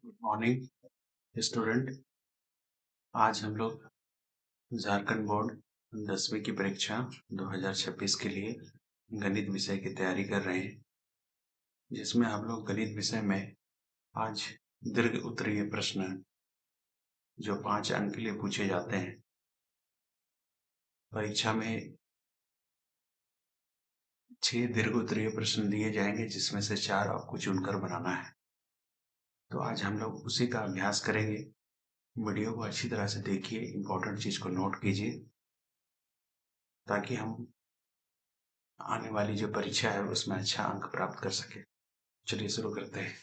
Good morning student. आज हम लोग झारखंड बोर्ड 10वीं की परीक्षा 2026 के लिए गणित विषय की तैयारी कर रहे हैं, जिसमें हम लोग गणित विषय में आज दीर्घ उत्तरीय प्रश्न जो 5 अंक के लिए पूछे जाते हैं। परीक्षा में 6 दीर्घ उत्तरीय प्रश्न दिए जाएंगे, जिसमें से 4 आपको चुनकर बनाना है। तो आज हम लोग उसी का अभ्यास करेंगे। वीडियो को अच्छी तरह से देखिए, इम्पोर्टेंट चीज को नोट कीजिए, ताकि हम आने वाली जो परीक्षा है उसमें अच्छा अंक प्राप्त कर सके। चलिए शुरू करते हैं।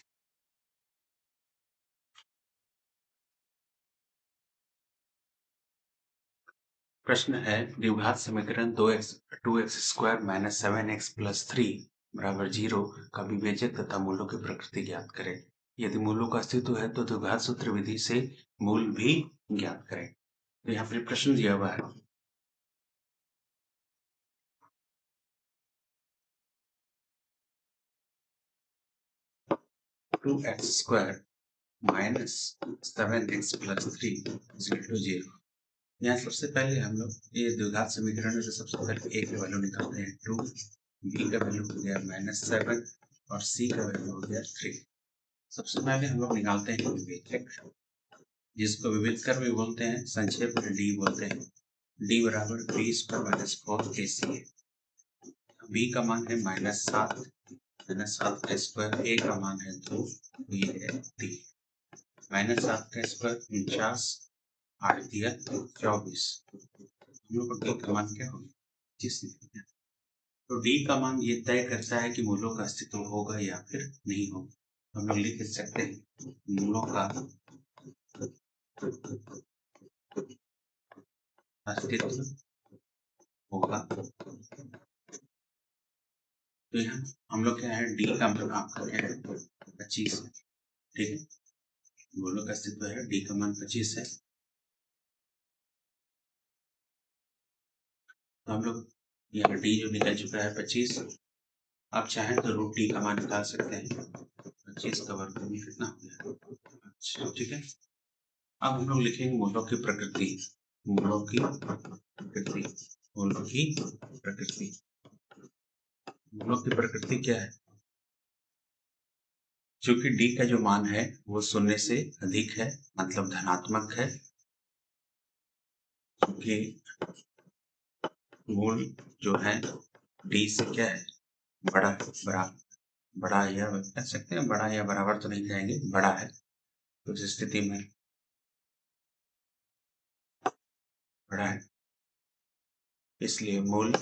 प्रश्न है, द्विघात समीकरण 2x² - 7x + 3 = 0 का विवेचक तथा मूलों की प्रकृति ज्ञात करें। यदि मूलों का अस्तित्व है तो द्विघात सूत्र विधि से मूल भी ज्ञात करें। तो यहाँ पर प्रश्न दिया हुआ है, 2x² - 7x + 3 = 0। यहाँ सबसे पहले हम लोग ये द्विघात समीकरण में से सबसे पहले a का वैल्यू निकालते हैं 2, b का वैल्यू हो गया -7 और c का वैल्यू हो गया 3। सबसे पहले हम लोग निकालते हैं विवेचक, जिसको विवेचक भी बोलते हैं, संक्षेप में d बोलते हैं। d बराबर b² - 4ac है। b का मान है -7 -7 का स्क्वायर, a का मान है 2, ये है 3। -7 का स्क्वायर 49, 8 दिया 24। हम लोग को d का मान क्या होगा, 25। तो d का मान ये तय करता है कि मूलों का अस्तित्व होगा या फिर नहीं होगा। हम लोग लिख सकते हैं मूलों का अस्तित्व होगा। तो यहाँ हम लोग क्या है, d का मान आपका क्या है, 25 है। ठीक है, मूलों का अस्तित्व है, d का मान 25 है। तो हम लोग यहाँ d जो निकल चुका है 25। आप चाहें तो √d का मान निकाल सकते हैं। 25 का वर्गमूल कितना हो गया, अच्छा ठीक है। अब हम लोग लिखेंगे मूलों की प्रकृति। मूलों की प्रकृति, मूलों की प्रकृति, मूलों की प्रकृति क्या है? क्योंकि d का जो मान है वो 0 से अधिक है, मतलब धनात्मक है। क्योंकि मूल जो है d से क्या है, बड़ा या कह सकते हैं, बड़ा या बराबर तो नहीं कहेंगे, बड़ा है। तो इस स्थिति में बड़ा है, इसलिए मूल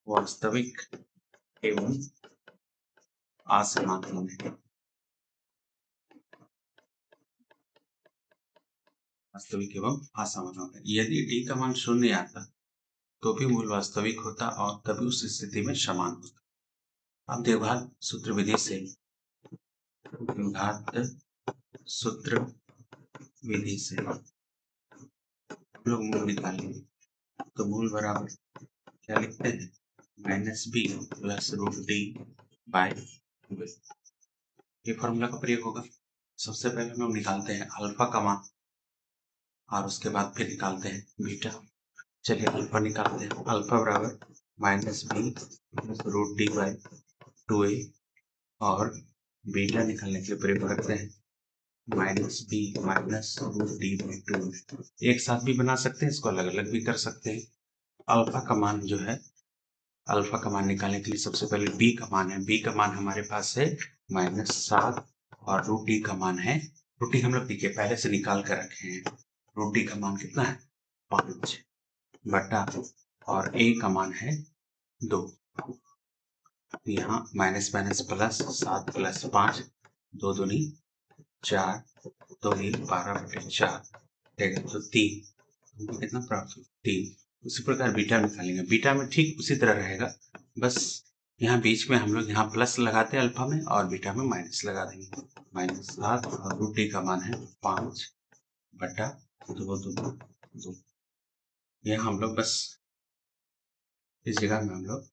वास्तविक एवं असमान होंगे। वास्तविक एवं असमान होंगे। यदि d का मान 0 आता तो भी मूल वास्तविक होता और तभी उस स्थिति में समान होता। अब द्विघात सूत्र विधि से, द्विघात सूत्र विधि से हम लोग मूल निकालेंगे। तो मूल बराबर क्या लिखते हैं, -b + √d/, ये फॉर्मूला का प्रयोग होगा। सबसे पहले हम लोग निकालते हैं अल्फा का मान और उसके बाद फिर निकालते हैं बीटा। चलिए अल्फा निकालते हैं। अल्फा बराबर -b + √d/2a और बीटा निकालने के लिए प्रयोग करते हैं -b - √d/2। एक साथ भी बना सकते हैं, इसको अलग अलग भी कर सकते हैं। अल्फा का मान जो है, अल्फा का मान निकालने के लिए सबसे पहले b का मान है, b का मान हमारे पास है -7 और √d का मान है, √d हम लोग देखिए पहले से निकाल कर रखे हैं। √d का मान कितना है, 5 बटा, और a का मान है 2। यहाँ माइनस माइनस प्लस, 7 + 5 2 दूनी 4, 2 12/4, ठीक है। तो 3 हमको कितना प्राप्त हुआ, 3। उसी प्रकार बीटा निकालेंगे। बीटा में ठीक उसी तरह रहेगा, बस यहाँ बीच में हम लोग यहाँ प्लस लगाते हैं अल्फा में और बीटा में माइनस लगा देंगे। -7 और √d का मान है 5 बटा 2 2 2। यहाँ हम लोग बस इस जगह में हम लोग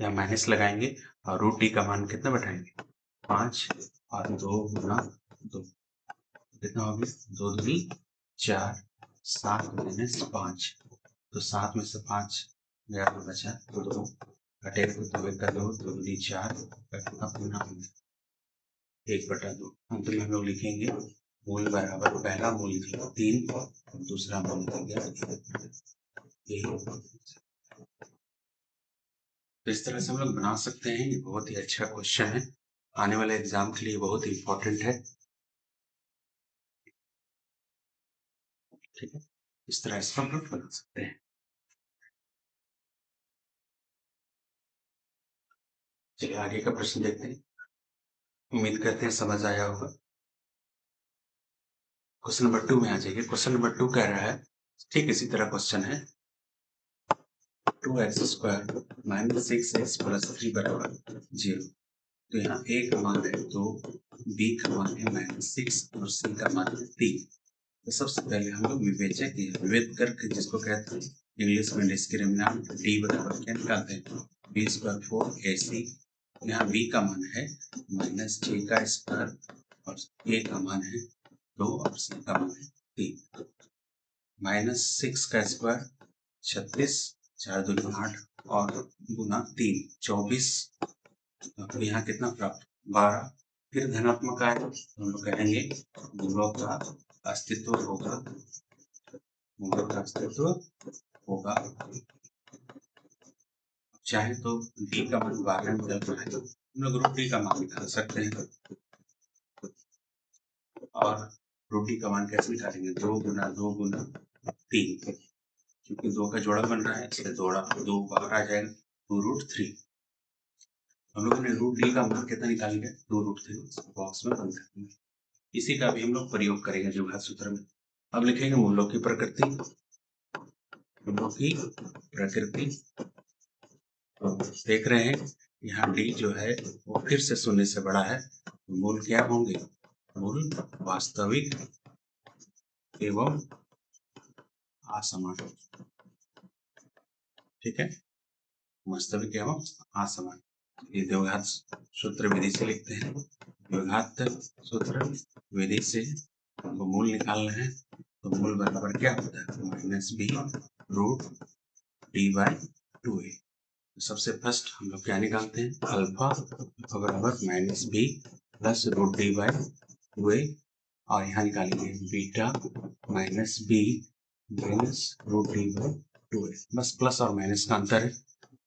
यहाँ माइनस लगाएंगे और रूट डी का मान कितना बैठाएंगे 5 और 2 गुना 2 कितना हो गया 2 दूनी 4 7 माइनस 5 तो 7 में से 5 गया तो बचा तो 2 घटेगा तो 2 एक का 2 2 दूनी 4 कितना गुना 1/2 अंत में हम लोग लिखेंगे मूल बराबर पहला मूल लिखेंगे 3 और दूसरा मूल लिखेंगे 1। तो इस तरह से हम लोग बना सकते हैं। ये बहुत ही अच्छा क्वेश्चन है, आने वाले एग्जाम के लिए बहुत इंपॉर्टेंट है। ठीक है, इस तरह से हम लोग बना सकते हैं। चलिए आगे का प्रश्न देखते हैं। उम्मीद करते हैं समझ आया होगा। क्वेश्चन नंबर 2 में आ जाइए। क्वेश्चन नंबर 2 कह रहा है, ठीक इसी तरह क्वेश्चन है, 2x² माइनस 6x प्लस 3 बराबर 0। तो यहाँ a का मान है 2, b का मान है -6 और c का मान है 3। तो सबसे पहले हम लोग विवेचक विवेक जिसको कहते हैं इंग्लिश में डिस्क्रिमिनेंट d बराबर क्या निकालते हैं b² 4ac। यहाँ b का मान है -6 का स्क्वायर और a का मान है 2 और c का मान है 3। -6 का स्क्वायर 36, 4 दूनी 8 और गुना 3 24। तो यहाँ कितना प्राप्त 12। फिर धनात्मक आए तो हम लोग कहेंगे मूलों का अस्तित्व होगा, मूलों का अस्तित्व होगा। चाहे तो डी का मान 12 में चल रहा है, हम लोग रूट डी का मान निकाल सकते हैं। और रूट डी का मान कैसे निकालेंगे 2 गुना 2 गुना 3, क्योंकि 2 का जोड़ा बन रहा है इसलिए 2 बाहर आ जाएगा 2√3। हम लोगों ने रूट डी का मान कितना निकाल लिया 2√3 बॉक्स में बंद कर देंगे। इसी का भी हम लोग प्रयोग करेंगे द्विघात सूत्र में। अब लिखेंगे मूलों की प्रकृति। मूलों की प्रकृति देख रहे हैं यहाँ डी जो है वो फिर से शून्य से बड़ा है। मूल क्या होंगे मूल वास्तविक एवं असमान। ठीक है, वास्तविक एवं असमान। ये द्विघात सूत्र विधि से लिखते हैं। द्विघात सूत्र विधि से हमको मूल निकालना है तो मूल बराबर क्या होता है -b√d/2a। सबसे फर्स्ट हम लोग क्या निकालते हैं अल्फा बराबर -b प्लस √d/2a और यहाँ निकालेंगे बीटा -b माइनस √d/2a। बस प्लस और माइनस का अंतर है।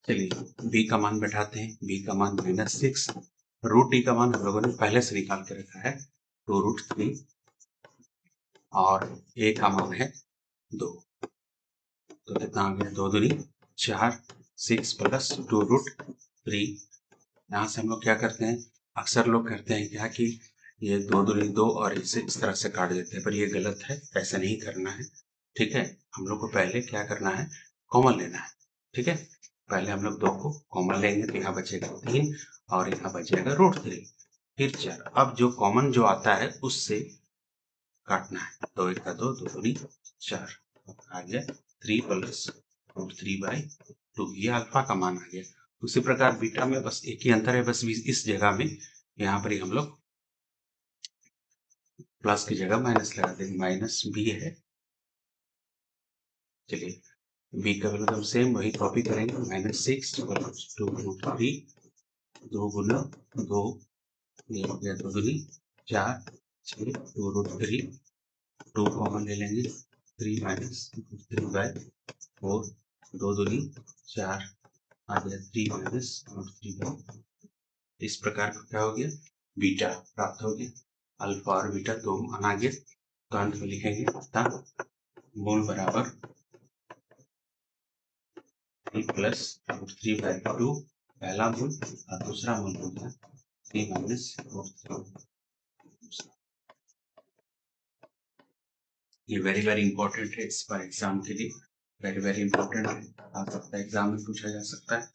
चलिए b का मान बैठाते हैं। b का मान -6, √d का मान हम लोगों ने पहले से निकाल के रखा है 2√3 और a का मान है 2। तो कितना आ गया 2 दूनी 4, 6 प्लस 2√3। यहाँ से हम लोग क्या करते हैं अक्सर लोग करते हैं क्या कि ये 2 दूनी 2 और इसे इस तरह से काट देते हैं, पर ये गलत है, ऐसा नहीं करना है। ठीक है, हम लोग को पहले क्या करना है कॉमन लेना है। ठीक है, पहले हम लोग 2 को कॉमन लेंगे तो यहाँ बचेगा 3 और यहाँ बचेगा √3 फिर 4। अब जो कॉमन जो आता है उससे काटना है। 2 एक का 2, 2 दूनी 4 आ गया 3 प्लस √3/2। ये अल्फा का मान आ गया। उसी प्रकार बीटा में बस एक ही अंतर है, बस इस जगह में यहाँ पर ही हम लोग प्लस की जगह माइनस लगा देंगे, -b है। चलिए b का वैल्यू सेम वही कॉपी करेंगे -6 प्लस 2√3 2 गुना 2 ये हो गया 2 दूनी 4 6 2√3 2 कॉमन ले लेंगे 3 माइनस √3/4 2 दूनी 4 आ गया 3 माइनस √3/4। इस प्रकार का क्या हो गया बीटा प्राप्त हो गया। अल्फा और बीटा दो मान आ गया तो अंत में लिखेंगे अतः मूल बराबर 3 प्लस √3/2 पहला मूल और दूसरा मूल होगा 3 माइनस √3। ये वेरी इंपॉर्टेंट है इस बार एग्जाम के लिए, वेरी इंपॉर्टेंट है। आ सकता है एग्जाम में पूछा जा सकता है।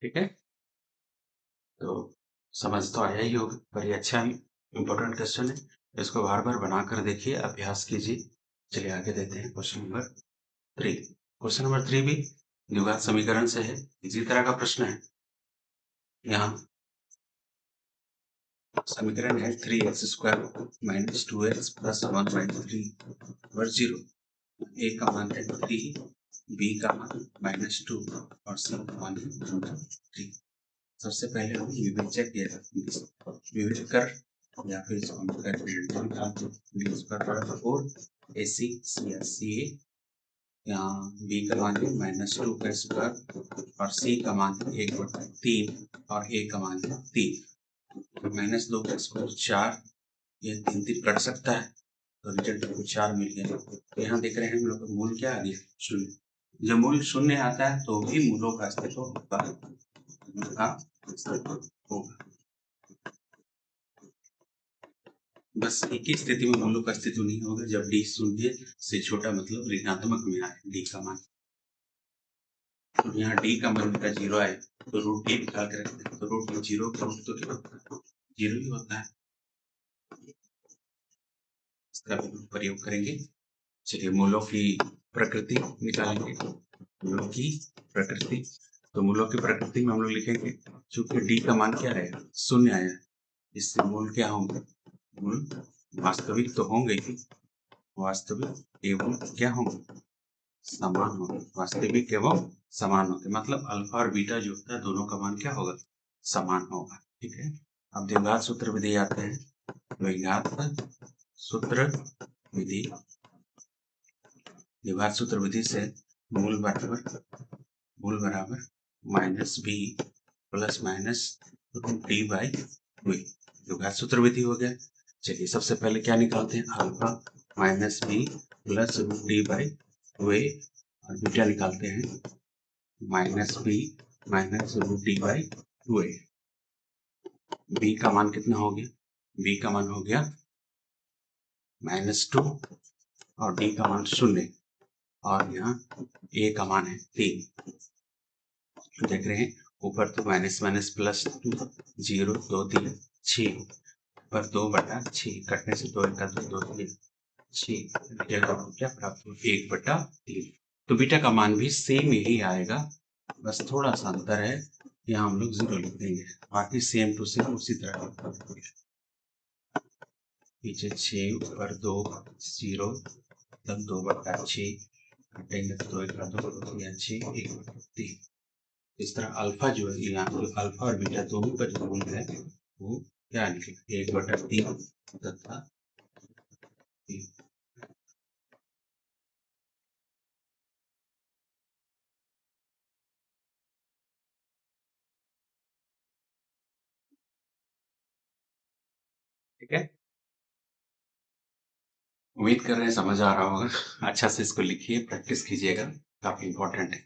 ठीक है, तो समझ तो आया ही होगा, पर ये अच्छा इंपॉर्टेंट क्वेश्चन है, इसको बार बार बनाकर देखिए, अभ्यास कीजिए। चलिए आगे देते हैं क्वेश्चन नंबर 3। क्वेश्चन नंबर 3 भी द्विघात समीकरण से है, इसी तरह का प्रश्न है। यहाँ समीकरण है 3x² माइनस 2x प्लस 1/3 और 0। ए का मान है 3, बी का मान -2 और सी का मान है 3। सबसे पहले हम विवेचक विवेचक कर या फिर इसको हम कर 4 AC CA। यहाँ बी का मान है -2 का स्क्वायर और सी का मान है 1/3 और ए का मान है 3। -2 का स्क्वायर 4, ये 3 कट सकता है, तो रिजल्ट को 4 मिल गया। तो यहाँ देख रहे हैं हम लोग का मूल क्या आ गया, 0। जब मूल 0 आता है तो भी मूलों का अस्तित्व होगा, मूल का अस्तित्व होगा। बस एक ही स्थिति में मूलों का अस्तित्व नहीं होगा, जब डी 0 से छोटा मतलब ऋणात्मक में आए डी का मान। तो यहाँ डी का मान का 0 आए तो रूट डी निकाल के रखते हैं, तो रूट 0 का रूट तो क्या होता है, 0 ही होता है। इसका प्रयोग करेंगे। चलिए मूलों की प्रकृति निकालेंगे, मूलों की प्रकृति। तो मूलों की प्रकृति में हम लोग लिखेंगे, चूंकि डी का मान क्या रहेगा, 0 आया है, इससे मूल क्या होंगे, मूल वास्तविक तो होंगे ही, वास्तविक एवं क्या होंगे, समान होंगे। वास्तविक एवं समान होंगे, मतलब अल्फा और बीटा जो होता है दोनों का मान क्या होगा, समान होगा। ठीक है, अब द्विघात सूत्र विधि आते हैं। द्विघात सूत्र विधि, द्विघात सूत्र विधि से मूल बराबर -b प्लस माइनस √d/2। द्विघात सूत्र विधि हो गया। चलिए सबसे पहले क्या निकालते हैं, अल्फा -b प्लस √d/2 और बीटा निकालते हैं -b माइनस √d/2। b का मान कितना हो गया, b का मान हो गया -2 और d का मान 0 और यहाँ a का मान है 3। देख रहे हैं ऊपर तो माइनस माइनस प्लस 2, 0 2 3 6 पर 2/6 कटने से 2 1 2 2 6 क्या प्राप्त हो, 1/3। तो बीटा का मान भी सेम यही आएगा, बस थोड़ा सा अंतर है, यहाँ हम लोग 0 लिख देंगे, बाकी सेम टू सेम उसी तरह। पीछे 6 ऊपर 2 0 तब 2/6 कटेंगे तो 2 1 2 2 या 6 1/3। इस तरह अल्फा जो है, यहाँ जो अल्फा और बीटा दोनों का जो मूल है वो क्या निकला, 1/3 तथा 3। ठीक है, उम्मीद कर रहे हैं समझ आ रहा होगा। अच्छा से इसको लिखिए, प्रैक्टिस कीजिएगा, काफी इंपॉर्टेंट है।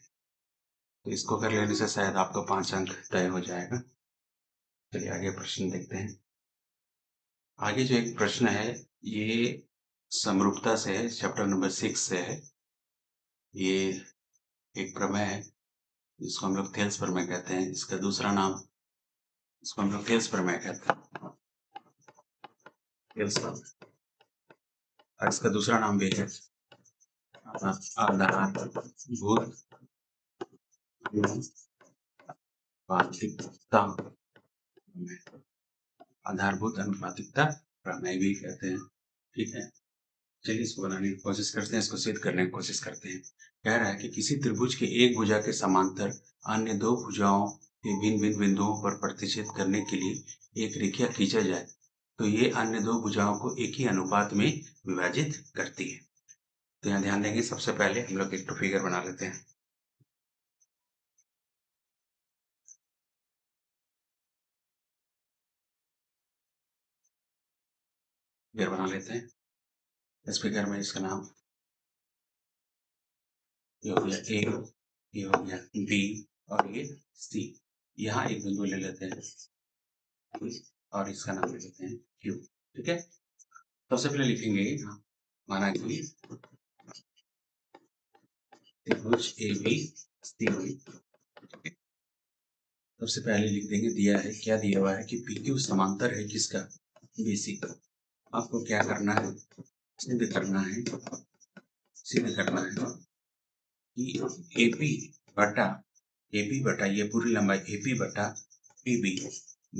तो इसको कर लेने से शायद आपका 5 अंक तय हो जाएगा। चलिए आगे प्रश्न देखते हैं। आगे जो एक प्रश्न है ये समरूपता से है, चैप्टर नंबर 6 से है। ये एक प्रमेय है जिसको हम लोग थेल्स प्रमेय कहते हैं, इसका दूसरा नाम, इसको हम लोग थेल्स प्रमेय कहते हैं, थेल्स प्रमेय। और इसका दूसरा नाम भी है आधारभूत अनुपातिकता प्रमेय, आधारभूत अनुपातिकता प्रमेय भी कहते हैं। ठीक है, चलिए इसको बनाने की कोशिश करते हैं, इसको सिद्ध करने की कोशिश करते हैं। कह रहा है कि किसी त्रिभुज के एक भुजा के समांतर अन्य दो भुजाओं के भिन्न भिन्न बिंदुओं पर प्रतिच्छेद करने के लिए एक रेखा खींचा जाए तो ये अन्य दो भुजाओं को एक ही अनुपात में विभाजित करती है। तो यहाँ ध्यान देंगे, सबसे पहले हम लोग एक तो फिगर बना लेते हैं। फिगर बना लेते हैं। इस फिगर में इसका नाम ये हो गया ए, ये हो गया बी और ये सी। यहाँ एक बिंदु ले लेते हैं और इसका नाम ले लेते हैं क्यू। ठीक है, सबसे पहले लिखेंगे माना कि त्रिभुज ए बी सी, सबसे पहले लिख देंगे, दिया है क्या दिया हुआ है कि पी क्यू समांतर है किसका, बीसी का। आपको क्या करना है, सिद्ध करना है कि एपी बटा ये पूरी लंबाई एपी बटा पीबी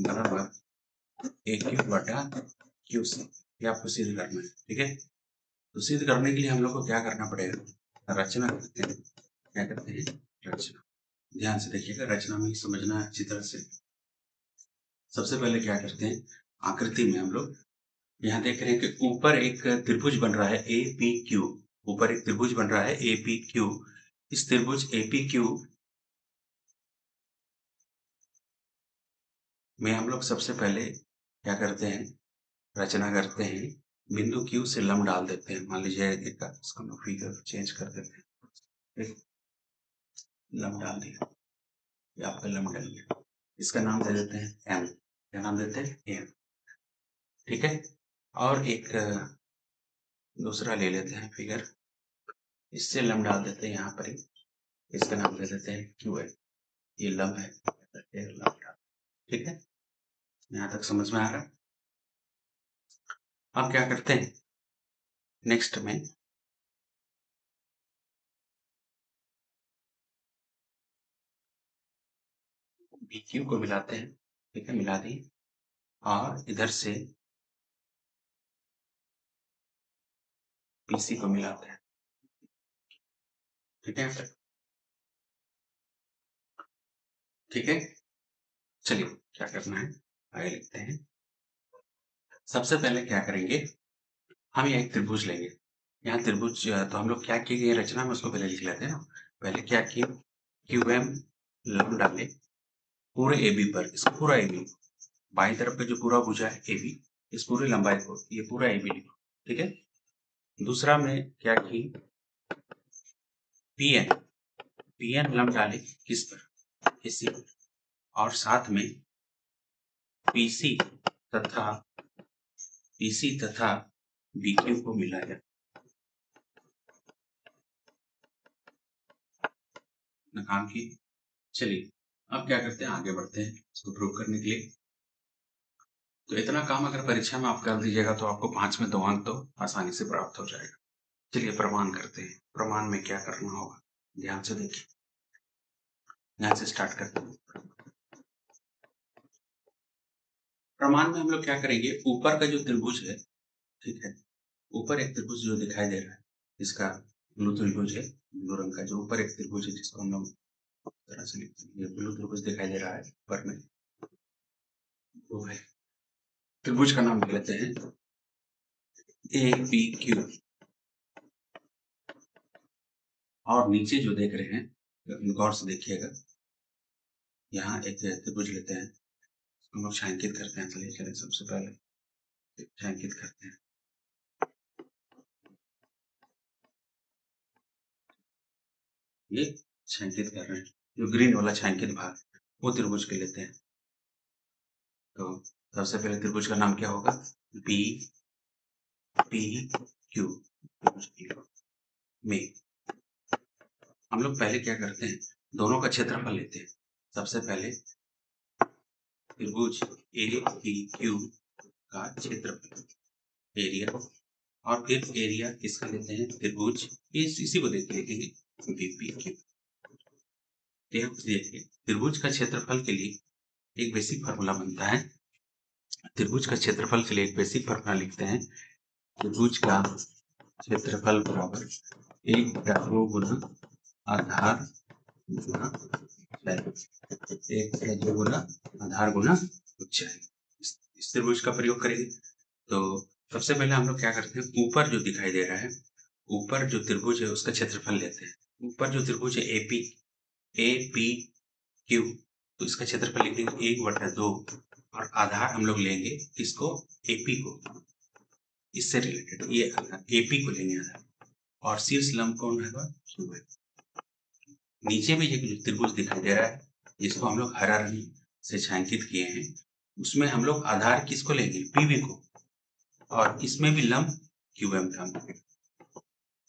बराबर ए क्यू बटा क्यू सी। ये आपको सिद्ध करना है, ठीक है। तो सिद्ध करने के लिए हम लोग को क्या करना पड़ेगा, रचना करते हैं। क्या करते हैं, रचना। ध्यान से देखिएगा, रचना में ही समझना है अच्छी तरह से। सबसे पहले क्या करते हैं, आकृति में हम लोग यहाँ देख रहे हैं कि ऊपर एक त्रिभुज बन रहा है ए पी क्यू। ऊपर एक त्रिभुज बन रहा है ए पी क्यू। इस त्रिभुज ए पी क्यू में हम लोग सबसे पहले क्या करते हैं, रचना करते हैं। बिंदु क्यू से लंब डाल देते हैं। मान लीजिए इसका हम फिगर चेंज कर देते हैं, लंब डाल दिया, ये आपका लंब डल गया। इसका नाम दे देते हैं एम। क्या नाम देते हैं, एम, ठीक है। और एक दूसरा ले लेते हैं फिगर, इससे लंब डाल देते हैं यहाँ पर ही, इसका नाम दे देते हैं क्यू है। ये लंब है, ठीक है। यहाँ तक समझ में आ रहा है। अब क्या करते हैं, नेक्स्ट में बी क्यू को मिलाते हैं, ठीक है, मिला दी। और इधर से पीसी को मिलाते हैं, ठीक है, ठीक है। चलिए क्या करना है, आगे लिखते हैं। सबसे पहले क्या करेंगे, हम ये एक त्रिभुज लेंगे। यहाँ त्रिभुज तो हम लोग क्या किए रचना में, उसको पहले लिख लेते हैं ना। पहले क्या किए, क्यू एम लंब डाले पूरे ए बी पर। इसको पूरा ए बी, बाई तरफ का जो पूरा भुजा है ए बी, इस पूरी लंबाई को ये पूरा ए बी लिखो, ठीक है। दूसरा में क्या की, पी एन लंब डाले किस पर, इसी पर। और साथ में पीसी तथा बीक्यू को मिलाया, काम की। चलिए अब क्या करते हैं, आगे बढ़ते हैं इसको प्रूव करने के लिए। तो इतना काम अगर परीक्षा में आप कर दीजिएगा तो आपको 5 में 2 अंक तो आसानी से प्राप्त हो जाएगा। चलिए प्रमाण करते हैं। प्रमाण में क्या करना होगा, ध्यान से देखिए, ध्यान से स्टार्ट करते हैं। प्रमाण में हम लोग क्या करेंगे, ऊपर का जो त्रिभुज है, ठीक है, ऊपर एक त्रिभुज जो दिखाई दे रहा है, इसका ब्लू त्रिभुज है, ब्लू रंग का जो ऊपर एक त्रिभुज है, जिसको हम लोग तरह से लिखते हैं, ये ब्लू त्रिभुज दिखाई दे रहा है ऊपर में, वो है त्रिभुज का नाम लेते हैं ए पी क्यू। और नीचे जो देख रहे हैं गौर से देखिएगा, यहाँ एक त्रिभुज लेते हैं, हम लोग छायांकित करते हैं। चलिए चलिए सबसे पहले छायांकित करते हैं। ये छायांकित कर रहे हैं, जो ग्रीन वाला छायांकित भाग वो त्रिभुज के लेते हैं। तो सबसे पहले त्रिभुज का नाम क्या होगा, बी पी क्यू। में हम लोग पहले क्या करते हैं, दोनों का क्षेत्रफल लेते हैं। सबसे पहले त्रिभुज ए पी क्यू का क्षेत्रफल, एरिया, और फिर एरिया किसका लेते हैं, त्रिभुज इसी को देख लिखेंगे बी पी क्यू। देखिए त्रिभुज का क्षेत्रफल के लिए एक बेसिक फार्मूला बनता है। त्रिभुज का क्षेत्रफल के लिए एक बेसिक फार्मूला लिखते हैं, त्रिभुज का क्षेत्रफल बराबर 1/2 गुना आधार गुना ऊंचाई, 1/2 गुना आधार गुना ऊंचाई। इस त्रिभुज का प्रयोग करेंगे। तो सबसे पहले हम लोग क्या करते हैं, ऊपर जो दिखाई दे रहा है, ऊपर जो त्रिभुज है उसका क्षेत्रफल लेते हैं। ऊपर जो त्रिभुज है ए पी क्यू, तो इसका क्षेत्रफल लिखेंगे 1/2, और आधार हम लोग लेंगे किसको, एपी को, इससे रिलेटेड ये एपी को लेंगे आधार, और शीर्ष लंब कौन है, क्यू है। नीचे भी एक त्रिभुज दिखाई दे रहा है जिसको हम लोग हरा रंग से छायांकित किए हैं, उसमें हम लोग आधार किसको लेंगे, पीवी को, और इसमें भी लंब क्यूएम का।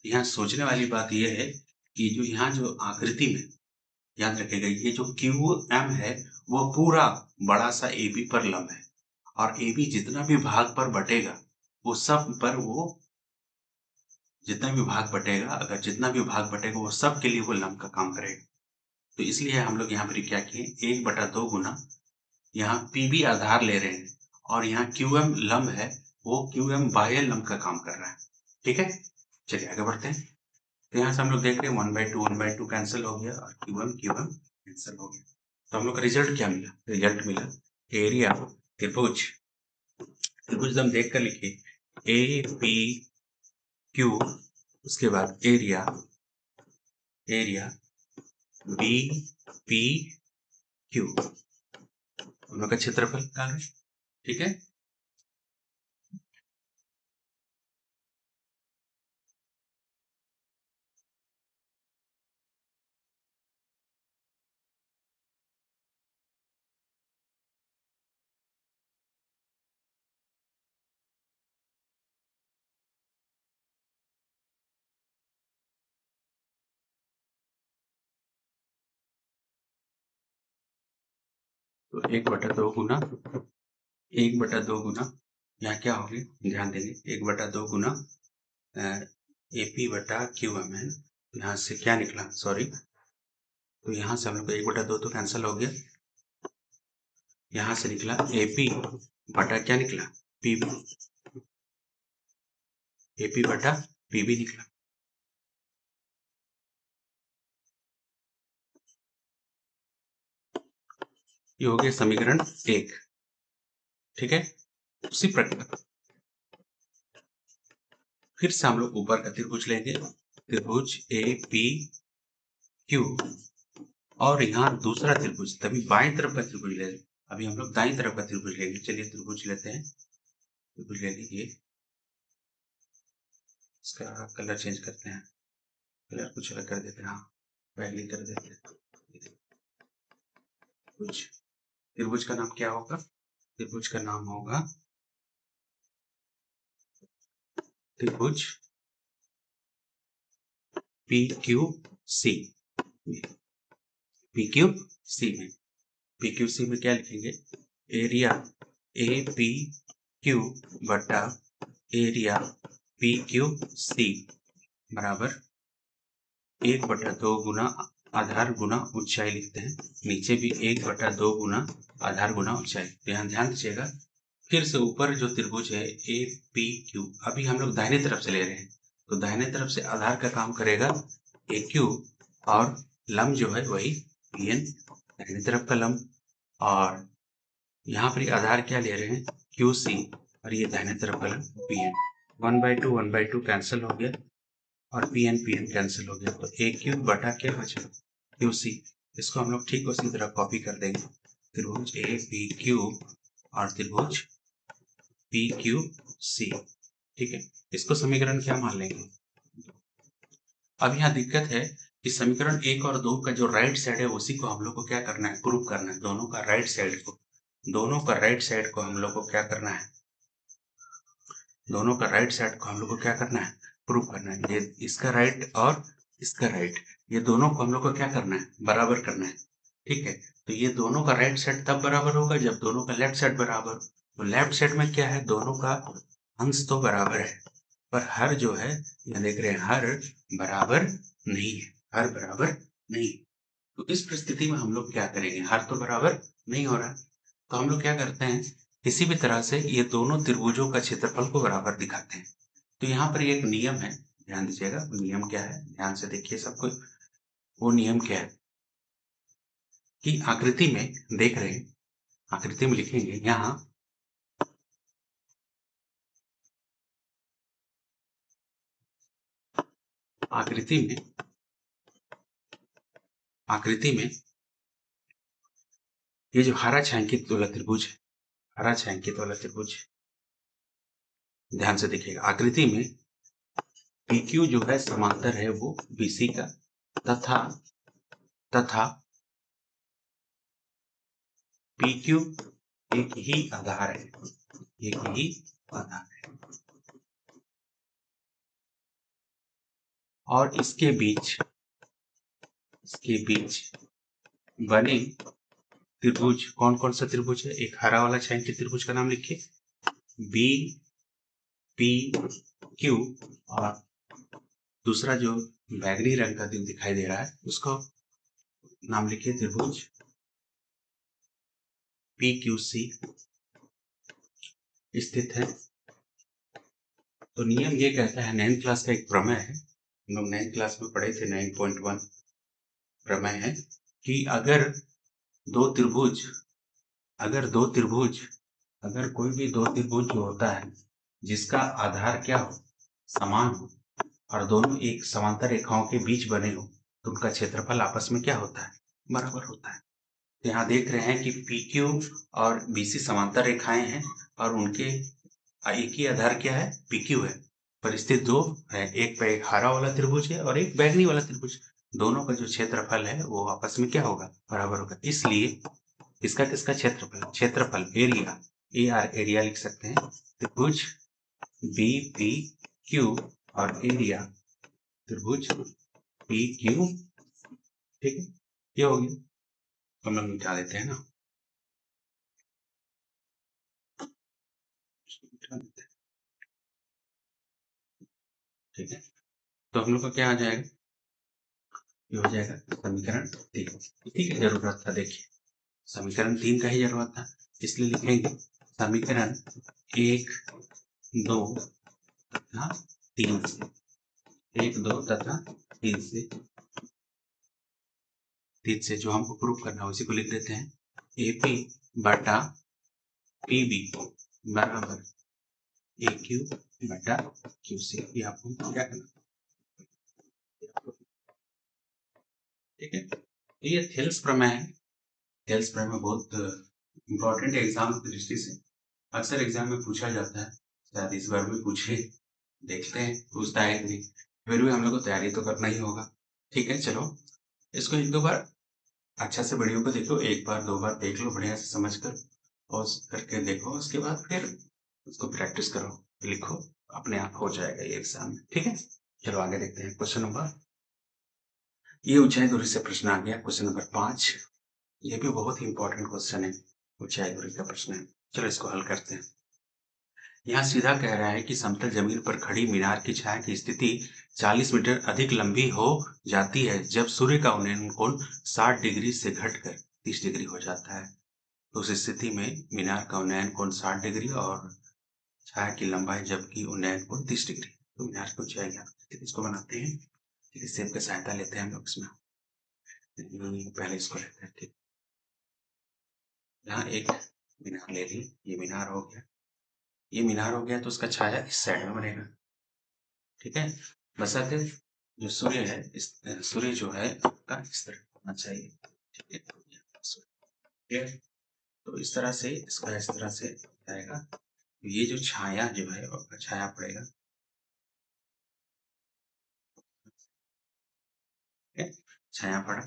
यहाँ सोचने वाली बात यह है कि जो यहाँ जो आकृति में याद रखेगा, ये जो क्यू एम है वो पूरा बड़ा सा AB पर लंब है और AB जितना भी भाग पर बटेगा वो सब पर वो जितना भी भाग बटेगा, अगर जितना भी भाग बटेगा वो सब के लिए वो लंब का काम करेगा। तो इसलिए हम लोग यहाँ पर क्या किए, 1/2 गुना यहाँ PB आधार ले रहे हैं और यहाँ QM लंब है, वो QM बाह्य लंब का काम कर रहा है। ठीक है, चलिए आगे बढ़ते हैं। तो यहाँ से हम लोग देख रहे हैं 1/2 कैंसिल हो गया और QM कैंसिल हो गया। तो हम लोग का रिजल्ट क्या मिला? रिजल्ट मिला एरिया त्रिभुज, त्रिभुज हम देख कर लिखिए APQ, उसके बाद एरिया BPQ, हम लोग का क्षेत्रफल निकाल, ठीक है। तो 1/2 गुना 1/2 गुना यहाँ क्या हो गया, ध्यान देंगे 1/2 गुना AP बटा QM है। तो यहाँ से क्या निकला, सॉरी, तो यहाँ से हम लोग 1/2 तो कैंसिल हो गया, यहाँ से निकला AP बटा क्या निकला, PB, AP बटा PB निकला। ये हो गया समीकरण 1, ठीक है। उसी प्रकार फिर से हम लोग ऊपर का त्रिभुज लेंगे, त्रिभुज APQ, और यहाँ दूसरा त्रिभुज, तभी बाएं तरफ का त्रिभुज ले, अभी हम लोग दाईं तरफ का त्रिभुज लेंगे। चलिए त्रिभुज लेते हैं, त्रिभुज ले लीजिए, इसका कलर चेंज करते हैं, कलर कुछ अलग कर देते हैं, हाँ पहले कर देते हैं। त्रिभुज, त्रिभुज का नाम क्या होगा, त्रिभुज का नाम होगा त्रिभुज PQC। PQC में, PQC में क्या लिखेंगे, एरिया APQ बटा एरिया PQC बराबर 1/2 गुना आधार गुना ऊंचाई लिखते हैं, नीचे भी 1/2 गुना आधार गुना ऊंचाई। ध्यान दीजिएगा, फिर से ऊपर जो त्रिभुज है APQ, अभी हम लोग दाहिने तरफ से ले रहे हैं, तो दाहिने तरफ से आधार का काम करेगा AQ और लंब जो है वही PN, दाहिने तरफ का लंब, और यहाँ पर आधार क्या ले रहे हैं, QC, और ये दाहिने तरफ का लंब PN। 1/2 कैंसिल हो गया और PN कैंसिल हो गया, तो AQ बटा क्या बचा, QC। इसको हम लोग ठीक उसी तरह कॉपी कर देंगे, त्रिभुज APQ और त्रिभुज PQC, ठीक है। इसको समीकरण क्या मान लेंगे। अब यहाँ दिक्कत है कि समीकरण 1 और 2 का जो राइट साइड है उसी को हम लोग को क्या करना है, प्रूव करना है। दोनों का राइट साइड को, दोनों का राइट साइड को हम लोग को क्या करना है, दोनों का राइट साइड को हम लोग को क्या करना है, प्रूव करना है। ये इसका राइट और इसका राइट, ये दोनों को हम लोग को क्या करना है, बराबर करना है, ठीक है। तो ये दोनों का राइट साइड तब बराबर होगा जब दोनों का लेफ्ट साइड बराबर। तो लेफ्ट साइड में क्या है, दोनों का अंश तो बराबर है, पर हर जो है, यहाँ देख रहे हैं हर बराबर नहीं है, हर बराबर नहीं। तो इस परिस्थिति में हम लोग क्या करेंगे, हर तो बराबर नहीं हो रहा, तो हम लोग क्या करते हैं, किसी भी तरह से ये दोनों त्रिभुजों का क्षेत्रफल को बराबर दिखाते हैं। तो यहाँ पर एक नियम है, ध्यान दीजिएगा, नियम क्या है, ध्यान से देखिए सब कुछ। वो नियम क्या है कि आकृति में देख रहे हैं, आकृति में लिखेंगे यहाँ आकृति में, आकृति में ये जो हरा छायांकित वाला त्रिभुज है, हरा छायांकित वाला त्रिभुज, ध्यान से देखिएगा, आकृति में PQ जो है समांतर है वो BC का, तथा तथा PQ एक ही आधार है, एक ही आधार है, और इसके बीच बने त्रिभुज कौन कौन सा त्रिभुज है? एक हरा वाला छायांकित त्रिभुज का नाम लिखिए, बी पी क्यू, और दूसरा जो बैगनी रंग का दिखाई दे रहा है उसको नाम लिखिए त्रिभुज पी क्यू सी स्थित है। तो नियम ये कहता है, 9th क्लास का एक प्रमेय है, हम लोग 9th क्लास में पढ़े थे, 9.1 प्रमेय है कि अगर दो त्रिभुज अगर कोई भी दो त्रिभुज जो होता है जिसका आधार क्या हो, समान हो, और दोनों एक समांतर रेखाओं के बीच बने हो, तो उनका क्षेत्रफल आपस में क्या होता है? बराबर होता है। तो यहाँ देख रहे हैं कि PQ और BC समांतर रेखाएं हैं और उनके एक ही आधार क्या है? PQ है। परिस्थिति दो है, एक पे एक हरा वाला त्रिभुज है और एक बैगनी वाला त्रिभुज। दोनों का जो क्षेत्रफल है वो आपस में क्या होगा? बराबर होगा। इसलिए इसका किसका क्षेत्रफल एरिया लिख सकते हैं, त्रिभुज BPQ और एरिया त्रिभुज PQ। ठीक है, ये हो गया। हम लोग मिटा देते हैं ना, मिटा देते हैं। ठीक है, तो हम लोग का क्या आ जाएगा? ये हो जाएगा समीकरण 3। इसी की जरूरत था, देखिए समीकरण 3 का ही जरूरत था, इसलिए लिखेंगे समीकरण 1, 2 तथा 3 से, 1, 2 तथा 3 से, जो हमको प्रूफ करना है उसी को लिख देते हैं। AP बटा PB बराबर AQ बटा QC। ये आपको क्या करना, ठीक है। ये थेल्स प्रमेय है। थेल्स प्रमेय बहुत इंपॉर्टेंट एग्जाम की दृष्टि से, अक्सर एग्जाम में पूछा जाता है, शायद इस बार भी पूछे, देखते हैं पूछता है कि नहीं, फिर भी हम लोग को तैयारी तो करना ही होगा। ठीक है, चलो इसको एक दो बार अच्छा से वीडियो को देखो, एक बार दो बार देख लो बढ़िया से समझ कर, पॉज करके देखो, उसके बाद फिर उसको प्रैक्टिस करो, लिखो, अपने आप हो जाएगा ये एग्जाम में। ठीक है, चलो आगे देखते हैं क्वेश्चन नंबर, ये ऊंचाई दूरी से प्रश्न आ गया, क्वेश्चन नंबर 5। ये भी बहुत ही इंपॉर्टेंट क्वेश्चन है, ऊंचाई दूरी का प्रश्न है। चलो इसको हल करते हैं। यहाँ सीधा कह रहा है कि समतल जमीन पर खड़ी मीनार की छाया की स्थिति 40 मीटर अधिक लंबी हो जाती है जब सूर्य का उन्नयन कोण 60 डिग्री से घटकर 30 डिग्री हो जाता है। तो उस स्थिति में मीनार का उन्नयन कोण 60 डिग्री और छाया की लंबाई जबकि उन्नयन कोण 30 डिग्री। तो मीनार की ऊंचाई ज्ञात करके इसको बनाते हैं। इस सेब की सहायता लेते हैं हम लोग इसमें। पहले इसको लेते हैं। ठीक, यहाँ एक मीनार ले ली, ये मीनार हो गया, ये मीनार हो गया, तो उसका छाया इस साइड में बनेगा। ठीक है, बशर्ते जो सूर्य है, इस सूर्य जो है आपका इस तरह होना चाहिए। ठीक है, ठीक है, तो इस तरह से इसका इस तरह से जाएगा, तो ये जो छाया जो है आपका छाया पड़ेगा। ठीक है, छाया पड़ा,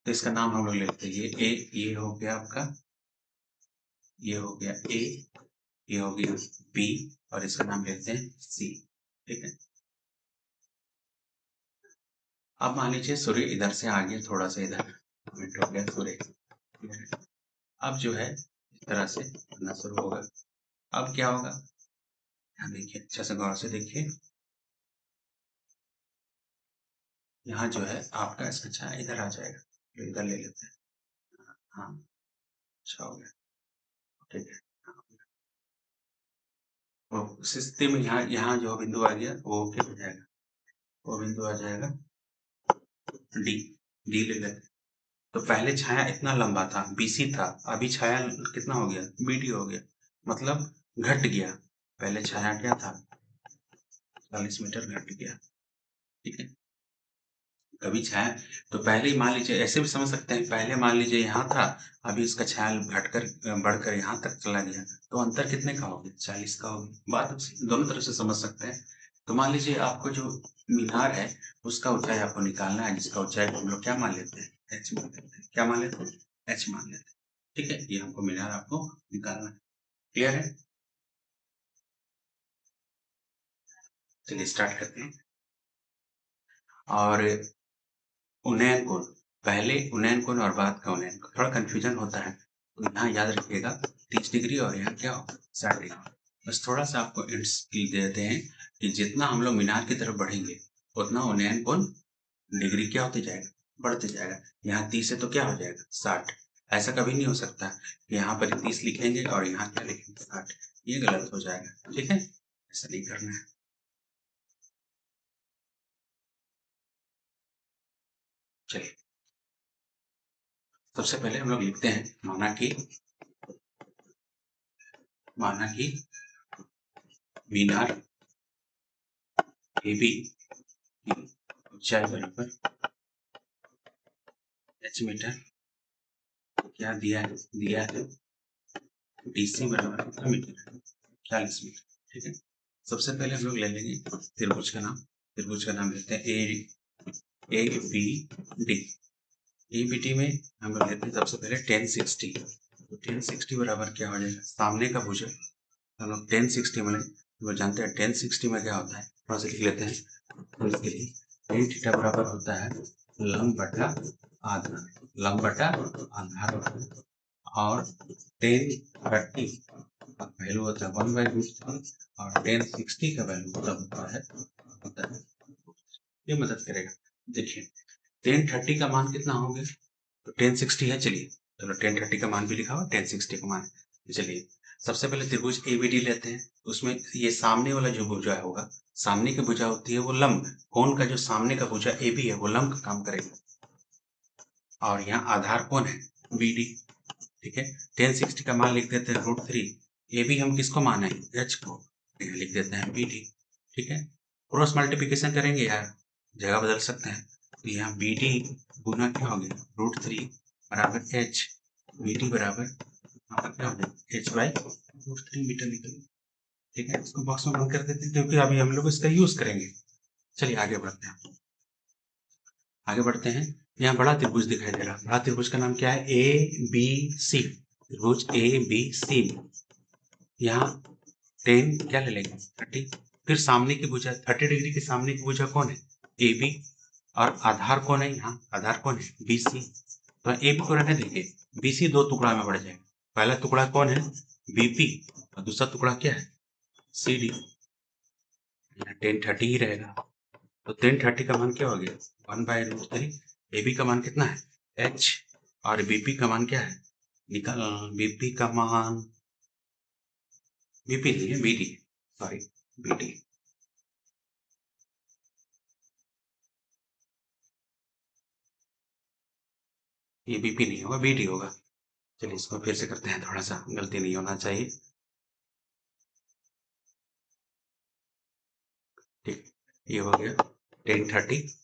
तो इसका नाम हम लोग लेते हैं, ये हो गया आपका, ये हो गया ए, ये हो गया बी, और इसका नाम लेते हैं सी। ठीक है, अब मान लीजिए सूर्य इधर से आ गया, थोड़ा सा इधर मिट हो गया सूर्य, अब जो है इस तरह से बनना शुरू होगा। अब क्या होगा, यहाँ देखिए, अच्छा से गौर से देखिए, यहाँ जो है आपका इसका छाया इधर आ जाएगा, तो इधर ले लेते हैं। हाँ, अच्छा हो गया। ठीक है, हाँ, तो उस स्थिति में यहाँ यहाँ जो बिंदु आ गया वो क्या हो जाएगा, वो बिंदु आ जाएगा डी, डी ले लेते हैं। तो पहले छाया इतना लंबा था, BC था, अभी छाया कितना हो गया, BD हो गया, मतलब घट गया। पहले छाया क्या था, 40 मीटर घट गया। ठीक है, कभी छाया, तो पहले ही मान लीजिए, ऐसे भी समझ सकते हैं, पहले मान लीजिए यहाँ था, अभी इसका छाया घटकर बढ़कर यहाँ तक चला गया, तो अंतर कितने का हो गया, 40 का हो गया। बात दोनों तरफ से समझ सकते हैं। तो मान लीजिए आपको जो मीनार है उसका ऊंचाई आपको निकालना है, जिसका ऊंचाई हम लोग क्या मान लेते हैं, एच मान लेते हैं। क्या मान लेते हैं, एच मान लेते हैं। ठीक है, ये हमको मीनार आपको निकालना है। क्लियर है, चलिए स्टार्ट करते हैं। और उन्नयन कोण, पहले उन्नयन कोण और बाद का उन्नयन कोण, थोड़ा कंफ्यूजन होता है, तो यहाँ याद रखिएगा 30 डिग्री और यहाँ क्या होगा 60 डिग्री। बस थोड़ा सा आपको इंट्स की देते हैं कि जितना हम लोग मीनार की तरफ बढ़ेंगे उतना उन्नयन कोण डिग्री क्या होते जाएगा, बढ़ते जाएगा। यहाँ 30 है तो क्या हो जाएगा 60। ऐसा कभी नहीं हो सकता कि यहाँ पर 30 लिखेंगे और यहाँ क्या लिखेंगे 60, ये गलत हो जाएगा। ठीक है, ऐसा नहीं करना है। चलिए सबसे पहले हम लोग लिखते हैं माना कि मीनार ए बी की ऊंचाई बराबर h मीटर, क्या दिया है DC बराबर कितना मीटर है 40 मीटर। ठीक है, सबसे पहले हम लोग ले लेंगे त्रिभुज का नाम लेते हैं A B D. A B D में हम लोग लेते हैं सबसे पहले 1060। तो 1060 बराबर क्या हो जाएगा, सामने का भुजा हम लोग 1060 में वो जानते हैं 1060 में क्या होता है, थोड़ा सा लिख लेते हैं। तो इसके लिए tan थीटा बराबर होता है लंब बटा आधार, और 1030 का वैल्यू होता है 1/√3 और 1060 का वैल्यू होता है ये मदद करेगा। देखिए 1030 का मान कितना हो गया, तो 1060 है। चलिए चलो 1030 का मान भी लिखा हुआ 1060 का मान। चलिए सबसे पहले त्रिभुज एबीडी लेते हैं, उसमें ये सामने वाला जो भुजा होगा, सामने की भुजा होती है वो लंब, कोण का जो सामने का भुजा ए बी है वो लंब का काम करेगा, और यहाँ आधार कौन है बी डी। ठीक है, 1060 का मान लिख देते हैं √3, ए बी हम किसको माना है एच को, यहाँ लिख देते हैं बी डी। ठीक है, क्रॉस मल्टीप्लिकेशन करेंगे यार, जगह बदल सकते हैं, तो यहाँ बी डी गुना क्या हो गया √3 बराबर एच, बी डी बराबर क्या हो गया h/√3 मीटर निकल। ठीक है, इसको बॉक्स में बंद कर देते हैं क्योंकि अभी हम लोग इसका यूज करेंगे। चलिए आगे बढ़ते हैं। यहाँ बड़ा त्रिभुज दिखाई दे रहा है, बड़ा त्रिभुज का नाम क्या है ए बी सी, त्रिभुज ए बी सी। यहाँ 10 क्या ले लेंगे 30, फिर सामने की भुजा 30 डिग्री के सामने की भुजा कौन है ए बी, और आधार कौन है, यहाँ आधार कौन है बी सी। तो ए बी को रहने देंगे, बी सी दो टुकड़ा में बढ़ जाएगा, पहला टुकड़ा कौन है बीपी और दूसरा टुकड़ा क्या है सी डी। 1030 ही रहेगा, तो 1030 का मान क्या हो गया 1/√3। ए बी का मान कितना है h, और बीपी का मान क्या है निकल, बीपी का मान बीपी नहीं है बीडी, सॉरी बीडी। ये बीपी नहीं होगा बीडी होगा। चलिए इसको फिर से करते हैं, थोड़ा सा गलती नहीं होना चाहिए। ठीक, ये हो गया 1030।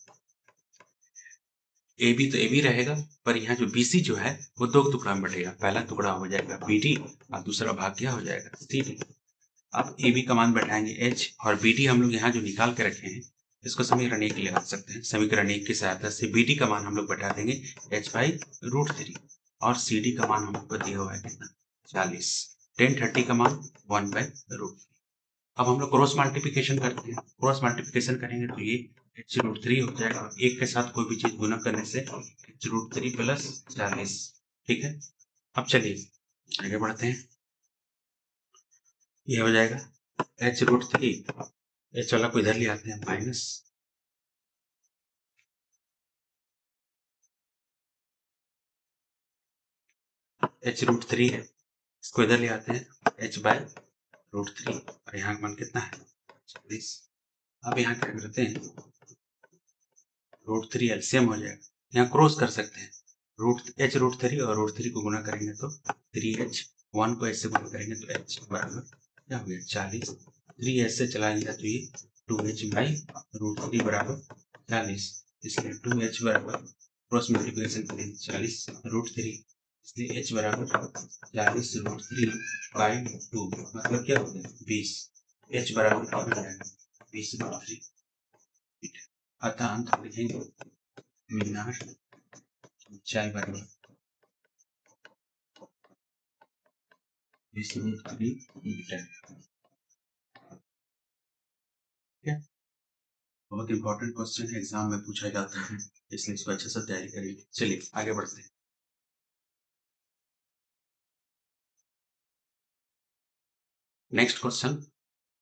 ए बी तो ए बी रहेगा, पर यहाँ जो BC जो है वो दो टुकड़ा में बटेगा, पहला टुकड़ा हो जाएगा BD और दूसरा भाग क्या हो जाएगा CD। अब ए बी का मान बैठाएंगे h, और BD हम लोग यहाँ जो निकाल के रखे हैं इसको समीकरण 1 लगा सकते हैं। समीकरण 1 की सहायता से BD का मान हम लोग बैठा देंगे h/√3, और CD का मान हम लोग को दिया हुआ है कितना 40, 1030 का मान 1/√3। अब हम लोग क्रॉस मल्टीप्लिकेशन करते हैं, क्रॉस मल्टीप्लिकेशन करेंगे तो ये h√3 हो जाएगा, एक के साथ कोई भी चीज गुना करने से h√3 + 40। ठीक है, अब चलिए आगे बढ़ते हैं। ये हो जाएगा h√3, एच वाला को इधर ले आते हैं माइनस, h√3 है, इसको इधर ले आते हैं h/√3, और यहाँ का मान कितना है 40। अब यहाँ क्या करते हैं √3 एलसीएम हो जाएगा, यहाँ क्रॉस कर सकते हैं, h√3 और √3 को गुना करेंगे तो 3h, 1 को ऐसे गुना करेंगे तो h बराबर क्या हो गया 40, 3 ऐसे चला गया तो ये 2h/√3 बराबर 40, इसलिए 2h बराबर क्रॉस मल्टीप्लिकेशन करेंगे 40√3, इसलिए h बराबर 40√3/2, मतलब क्या हो गया 20, h बराबर क्या हो जाएगा 20√3। अतः अंत में लिखेंगे मीनार ऊंचाई बराबर 20√3 मीटर। ठीक है, बहुत इंपॉर्टेंट क्वेश्चन है, एग्जाम में पूछा जाता है, इसलिए इसको अच्छे से तैयारी करिए। चलिए आगे बढ़ते हैं। नेक्स्ट क्वेश्चन,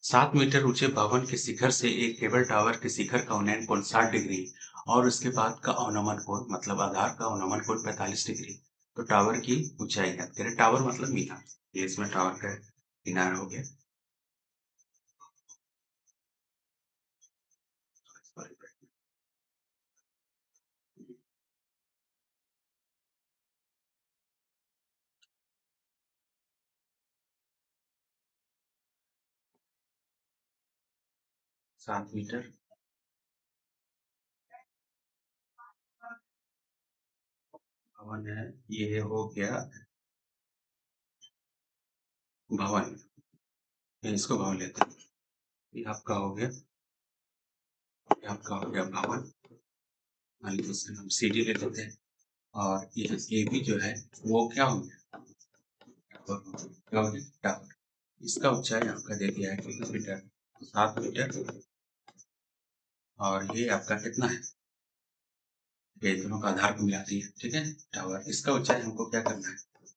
7 मीटर ऊंचे भवन के शिखर से एक केबल टावर के शिखर का उन्नयन कोण 60 डिग्री और उसके बाद का अवनमन कोण मतलब आधार का अवनमन कोण 45 डिग्री। तो टावर की ऊंचाई याद करें, टावर मतलब मीनार, ये इसमें टावर का मीनार हो गया। 7 मीटर भवन है, ये हो गया भवन, ये इसको भवन लेते हैं। ये आपका हो गया, ये आपका हो गया भवन, मान लीजिए इसका नाम सीडी ले लेते हैं। और ये भी जो है वो क्या हो गया, क्या हो गया टावर। इसका ऊंचाई आपका दे दिया है कितना मीटर, 7 मीटर। और ये आपका कितना है, ये दोनों का आधार को मिलाती है, ठीक है टावर। इसका ऊंचाई हमको क्या करना है,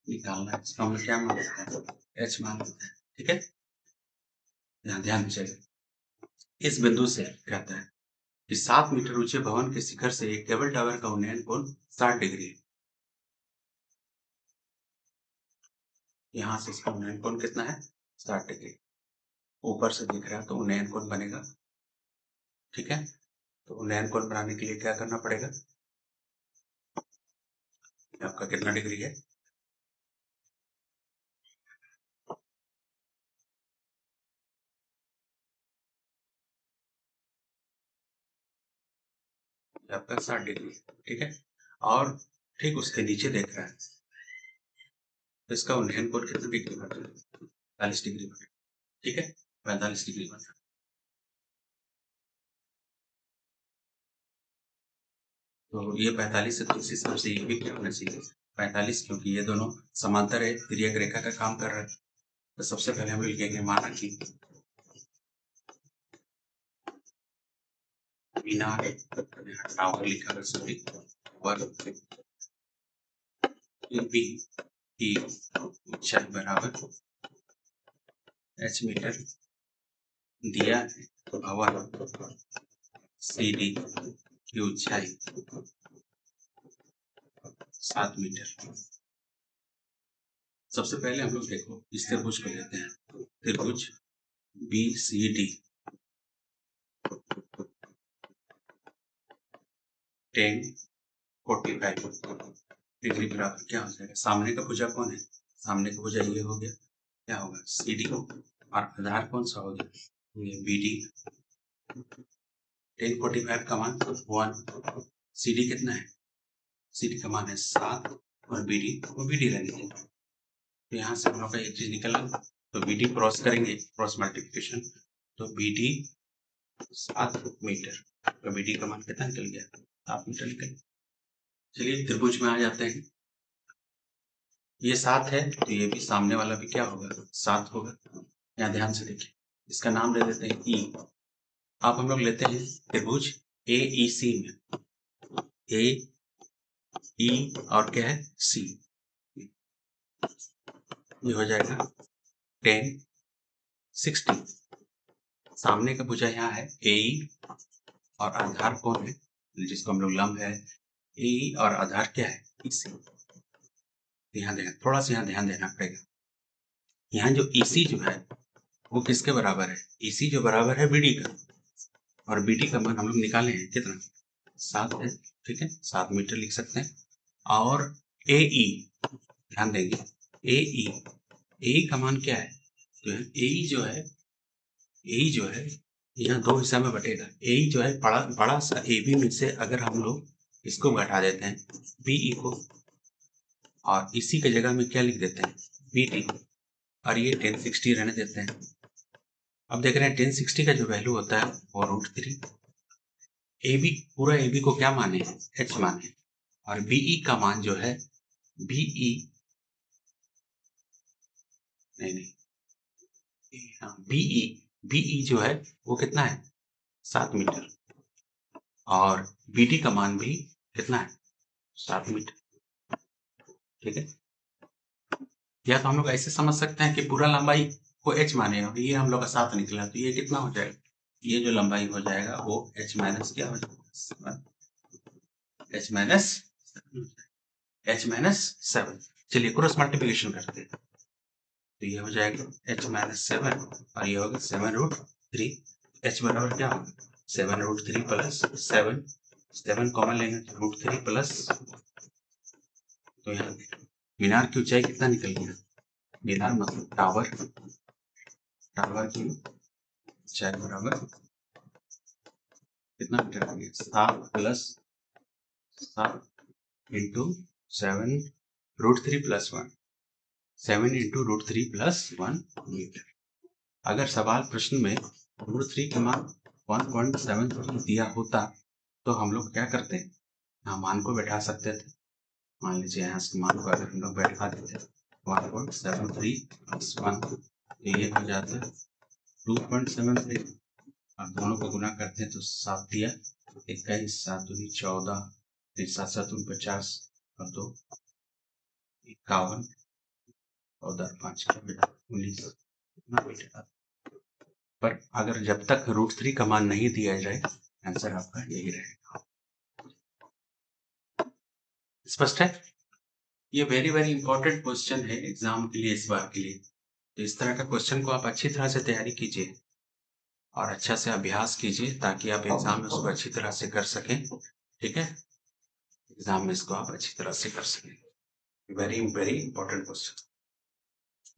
निकालना है। इसका हम क्या मान लेते हैं, एच मान लेते हैं, ठीक है। ध्यान ध्यान दीजिएगा, इस बिंदु से कहता है कि 7 मीटर ऊंचे भवन के शिखर से एक केबल टावर का उन्नयन कोण 60 डिग्री है। यहाँ से इसका उन्नयन कोण कितना है, 60 डिग्री। ऊपर से दिख रहा है तो उन्नयन कोण बनेगा, ठीक है। तो उन्नयन कोण बनाने के लिए क्या करना पड़ेगा, आपका कितना डिग्री है, आपका 60 डिग्री, ठीक है। और ठीक उसके नीचे देख रहा है तो इसका उन्नयन कोण कितना डिग्री बन रहा है, 45 डिग्री बन रहा है, ठीक है। 45 डिग्री बन रहा है। तो ये 45 है, तो इस हिसाब से ये भी क्या होना चाहिए, 45, क्योंकि ये दोनों समांतर है, तिर्यक रेखा का काम कर रहा है। तो सबसे पहले हम लिखेंगे माना कि मीनार, टावर लिखा है सॉरी, वर्ग बी की ऊंचाई बराबर h मीटर दिया है, भवन सी डी की ऊंचाई 7 मीटर। सबसे पहले हम लोग देखो इस त्रिभुज को लेते हैं, त्रिभुज बी सी डी 10 45 डिग्री बराबर क्या हो जाएगा, सामने का भुजा कौन है, सामने का भुजा ये हो गया, क्या होगा सी डी, और आधार कौन सा हो गया, ये बी डी। 1045 का मान 1, सी डी कितना है, सी डी का मान है 7, और बी डी को बी डी रहने देंगे। तो यहाँ से हम लोग का एक चीज निकला, तो बी डी क्रॉस करेंगे, क्रॉस मल्टीप्लिकेशन, तो बी डी 7 मीटर, तो बी डी का मान कितना निकल गया, 7 मीटर निकल गया। चलिए त्रिभुज में आ जाते हैं, ये 7 है तो ये भी सामने वाला भी क्या होगा, 7 होगा। यहाँ ध्यान से देखिए, इसका नाम ले देते हैं ई। अब हम लोग लेते हैं त्रिभुज ए ई सी में, ए ई और क्या है सी, ये हो जाएगा 10 60। सामने का भुजा यहाँ है ए और आधार कौन है, जिसको हम लोग लंब है ए, और आधार क्या है इसी। ध्यान देना, थोड़ा सा यहाँ ध्यान देना पड़ेगा। यहाँ जो इसी जो है वो किसके बराबर है, इसी जो बराबर है बीडी का, और बीडी का मान हम लोग निकाले हैं कितना, 7 है, ठीक है 7 मीटर लिख सकते हैं। और ए ई, ध्यान देंगे ए ई, ए का मान क्या है, तो ए जो है, ए जो है यहाँ दो हिस्सा में बटेगा। ए जो है बड़ा बड़ा सा ए बी में से अगर हम लोग इसको घटा देते हैं बीई को, और इसी की जगह में क्या लिख देते हैं बी टी, और ये 1060 रहने देते हैं। अब देख रहे हैं 1060 का जो वैल्यू होता है वो √3। ए बी, पूरा ए बी को क्या माने हैं, एच माने, और बीई का मान जो है बीई, नहीं नहीं, हाँ बीई, बीई जो है वो कितना है 7 मीटर। और BD का मान भी कितना है 7 मीटर। ठीक है, या तो हम लोग ऐसे समझ सकते हैं कि पूरा लंबाई को h माने और ये हम लोग का 7 निकला, तो ये कितना हो जाएगा, ये जो लंबाई हो जाएगा वो h माइनस क्या हो जाएगा, h माइनस h माइनस 7। चलिए क्रॉस मल्टीप्लिकेशन करते हैं, तो ये हो जाएगा h माइनस 7 और ये होगा 7√3। h बराबर क्या होगा 7√3 प्लस 7, 7 कॉमन लेंगे तो √3 प्लस, तो यहाँ मीनार की ऊंचाई कितना निकल गया, मीनार मतलब टावर, टावर की ऊंचाई बराबर कितना मीटर आ गया 7 plus 7 into 7√3 plus 1, 7 into √3 plus 1 metre. अगर सवाल प्रश्न में √3 का मान 1.7 दिया होता तो हम लोग क्या करते, यहाँ मान को बैठा सकते थे, मान लीजिए यहाँ इसके मान को अगर हम लोग बैठा देते 1.73 प्लस 1, तो ये हो जाता है 2.73 और दोनों को गुना करते हैं तो 7 दिया 21, 7 दूनी 14, 7 7 50 और 2 51 और 5 का बेटा 19, इतना बेटा। पर अगर जब तक √3 का मान नहीं दिया जाए आंसर आपका यही रहेगा। स्पष्ट है, ये वेरी वेरी इंपॉर्टेंट क्वेश्चन है एग्जाम के लिए, इस बार के लिए। तो इस तरह का क्वेश्चन को आप अच्छी तरह से तैयारी कीजिए और अच्छा से अभ्यास कीजिए ताकि आप एग्जाम में उसको अच्छी तरह से कर सकें। ठीक है, एग्जाम में इसको आप अच्छी तरह से कर सकें, वेरी वेरी इंपॉर्टेंट क्वेश्चन।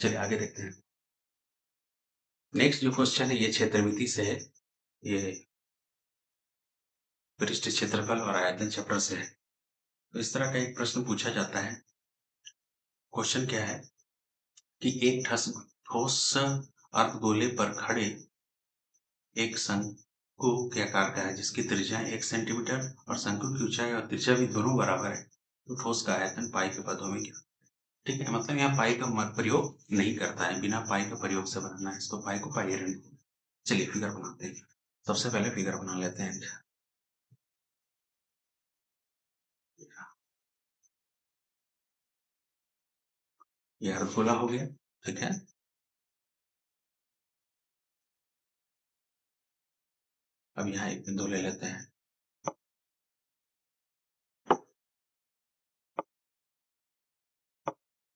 चलिए आगे देखते हैं। नेक्स्ट जो क्वेश्चन है ये क्षेत्रमिति से है, ये पृष्ठ क्षेत्रफल और आयतन चैप्टर से है। तो इस तरह का एक प्रश्न पूछा जाता है। क्वेश्चन क्या है कि एक ठोस अर्धगोले पर खड़े एक शंकु के आकार का है जिसकी त्रिज्या 1 सेंटीमीटर और शंकु की ऊंचाई और त्रिज्या भी दोनों बराबर है, तो ठोस का आयतन पाई के पदों में क्या। ठीक है, मतलब यहाँ पाई का प्रयोग नहीं करता है, बिना पाई का प्रयोग से बनाना है इसको, पाई को पाई रहने। चलिए फिगर बनाते हैं, सबसे पहले फिगर बना लेते हैं। ये अर्धगोला हो गया। ठीक है, अब यहाँ एक बिंदु ले लेते हैं,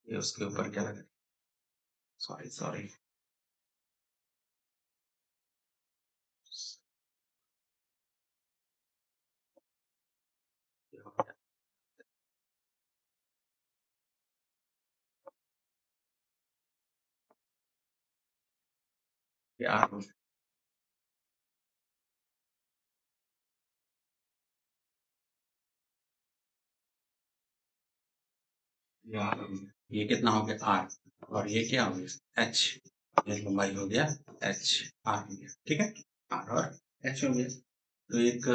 ये उसके ऊपर क्या लगा, सॉरी सॉरी, ये आर हो गया, ये कितना हो गया आर, और ये क्या हो गया एच, ये लंबाई हो गया एच, आर हो गया। ठीक है, आर और एच हो गया, तो एक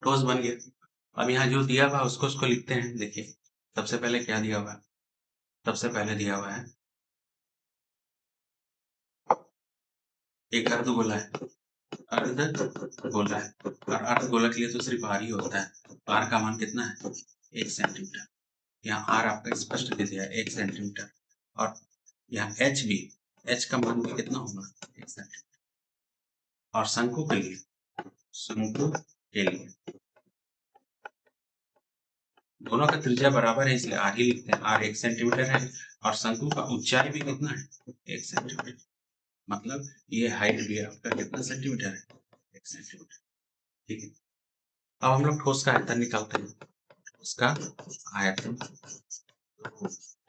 ठोस बन गया। अब यहाँ जो दिया हुआ उसको उसको लिखते हैं। देखिए सबसे पहले क्या दिया हुआ है, सबसे पहले दिया हुआ है एक अर्धगोला है, अर्धगोला है, और अर्धगोला के लिए तो सिर्फ आर ही होता है। आर का मान कितना है 1 सेंटीमीटर, यहाँ आर आपका स्पष्ट दे दिया 1 सेंटीमीटर, और यहाँ एच भी, एच का मान भी कितना होगा 1 सेंटीमीटर। और शंकु के लिए, शंकु के लिए दोनों का त्रिज्या बराबर है इसलिए आर ही लिखते हैं, आर 1 सेंटीमीटर है और शंकु का ऊंचाई भी कितना है 1 सेंटीमीटर, मतलब ये हाइट भी आपका कितना सेंटीमीटर है 1 सेंटीमीटर। ठीक है, अब हम लोग ठोस का आयतन निकालते हैं। ठोस का आयतन,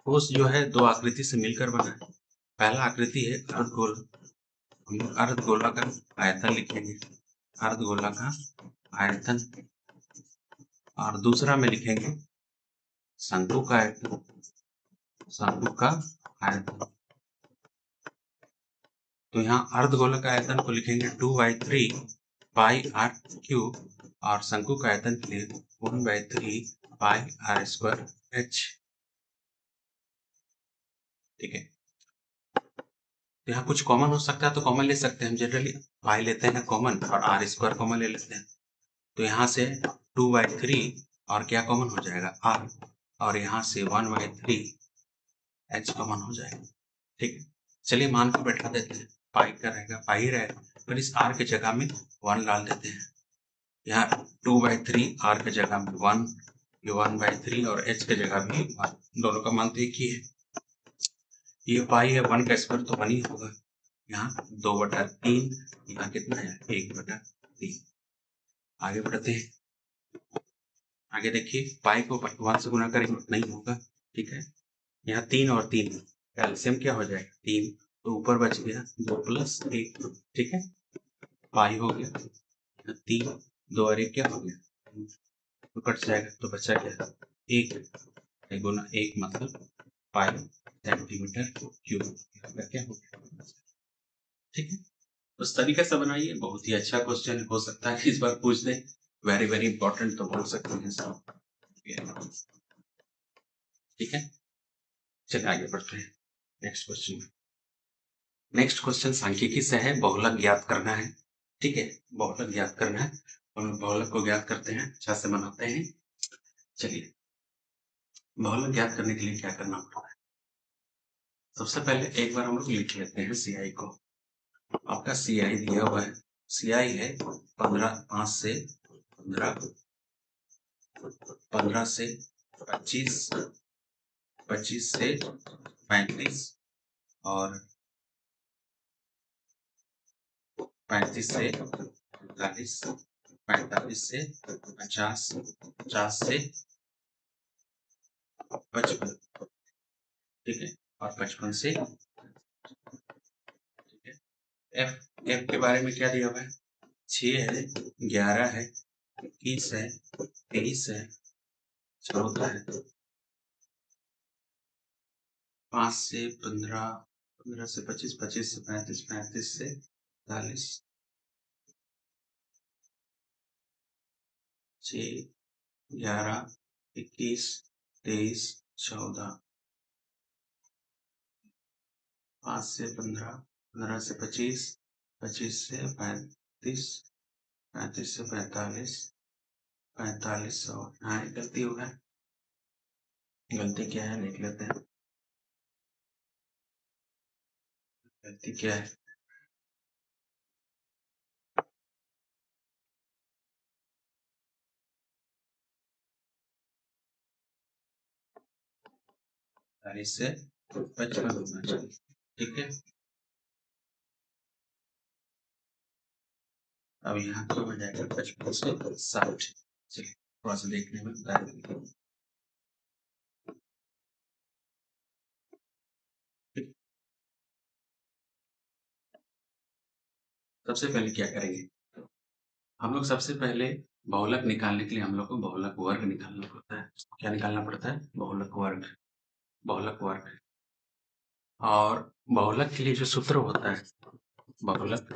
ठोस जो है दो आकृति से मिलकर बना है। पहला आकृति है अर्धगोल, हम लोग अर्धगोला का आयतन लिखेंगे, अर्धगोला का आयतन, और दूसरा में लिखेंगे शंकु का आयतन, शंकु का आयतन। तो यहाँ अर्धगोलक का आयतन को लिखेंगे 2/3 पाई आर क्यूब, और शंकु का आयतन के लिए 1/3 पाई आर स्क्वायर एच। ठीक है, तो यहाँ कुछ कॉमन हो सकता है तो कॉमन ले सकते हैं, हम जनरली पाई लेते हैं कॉमन और आर स्क्वायर कॉमन ले लेते हैं। तो यहाँ से 2/3 और क्या कॉमन हो जाएगा r, और यहाँ से 1/3 h कॉमन हो जाएगा। ठीक है, चलिए मान को बैठा देते हैं, पाई का रहेगा पाई ही रहेगा, पर इस r के जगह में 1 डाल देते हैं। यहाँ 2/3 r के जगह में 1, ये 1/3 और h के जगह भी 1, दोनों का मान तो एक ही है। ये पाई है, 1 का स्क्वायर तो 1 ही होगा। यहाँ 2/3, यहाँ कितना है 1/3। आगे बढ़ते हैं। आगे देखिए, पाई को 1 से गुना करेंगे नहीं होगा। ठीक है, यहाँ 3 और 3 एलसीएम क्या हो जाएगा 3, तो ऊपर बच गया 2 + 1। ठीक है, पाई हो गया 3, 2 और 1 क्या हो गया, तो कट जाएगा, तो बचा क्या 1 गुना 1 मतलब पाई सेंटीमीटर क्यूब, क्या हो गया। ठीक है, उस तरीके से बनाइए, बहुत ही अच्छा क्वेश्चन हो सकता है इस बार पूछ दे, वेरी वेरी इंपॉर्टेंट तो बोल सकते हैं सब। ठीक है, चलिए आगे बढ़ते हैं नेक्स्ट क्वेश्चन में। नेक्स्ट क्वेश्चन सांख्यिकी से है, बहुलक ज्ञात करना है। ठीक है, बहुलक ज्ञात करना है, और बहुलक को ज्ञात करते हैं, अच्छा से बनाते हैं। चलिए, बहुलक ज्ञात करने के लिए क्या करना पड़ता है, सबसे पहले एक बार हम लोग लिख लेते हैं CI को। आपका CI दिया हुआ है, CI है 15, 5 से 15, 15 से 25, 25 से 35 और 35 से 45, 45 से 50, 50 से 55। ठीक है, और 55 से, ठीक है। एफ के बारे में क्या दिया हुआ है, 6 है, 11 है, 21 है, 23 है, 14 है, 5 से 15, 15 से 25, 25 से 35, 35 से 40, 6, 11, 21, 23, 14, 5 से 15, 15 से 25, 25 से 35, 35 से 45, 45 और यहाँ गलती हो गया, गलती क्या है लिख लेते हैं, गलती क्या है, से 55 होना चाहिए। ठीक है, अब यहाँ तो हो जाएगा 55 से 60। चलिए थोड़ा सा देखने में सबसे पहले क्या करेंगे, हम लोग सबसे पहले बहुलक निकालने के लिए हम लोग को बहुलक वर्ग निकालना पड़ता है। क्या निकालना पड़ता है, बहुलक वर्ग, बहुलक वर्ग। और बहुलक के लिए जो सूत्र होता है, बहुलक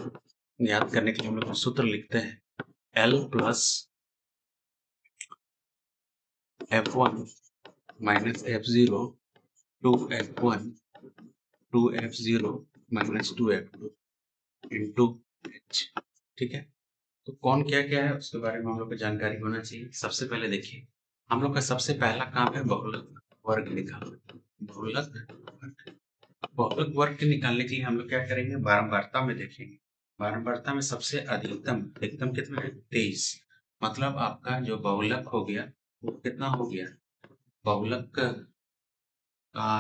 ज्ञात करने के लिए हम लोग सूत्र लिखते हैं, L + F1 - F0 2F1 2F0 - 2F2 into H। ठीक है, तो कौन क्या क्या है उसके बारे में हम लोग को जानकारी होना चाहिए। सबसे पहले देखिए, हम लोग का सबसे पहला काम है बहुलक वर्ग निकालना। बहुलक वर्ग के निकालने के लिए हम लोग क्या करेंगे, बारंबारता में देखेंगे। बारंबारता में सबसे अधिकतम अधिकतम कितना है 23, मतलब आपका जो बहुलक हो गया वो कितना हो गया, बहुलक का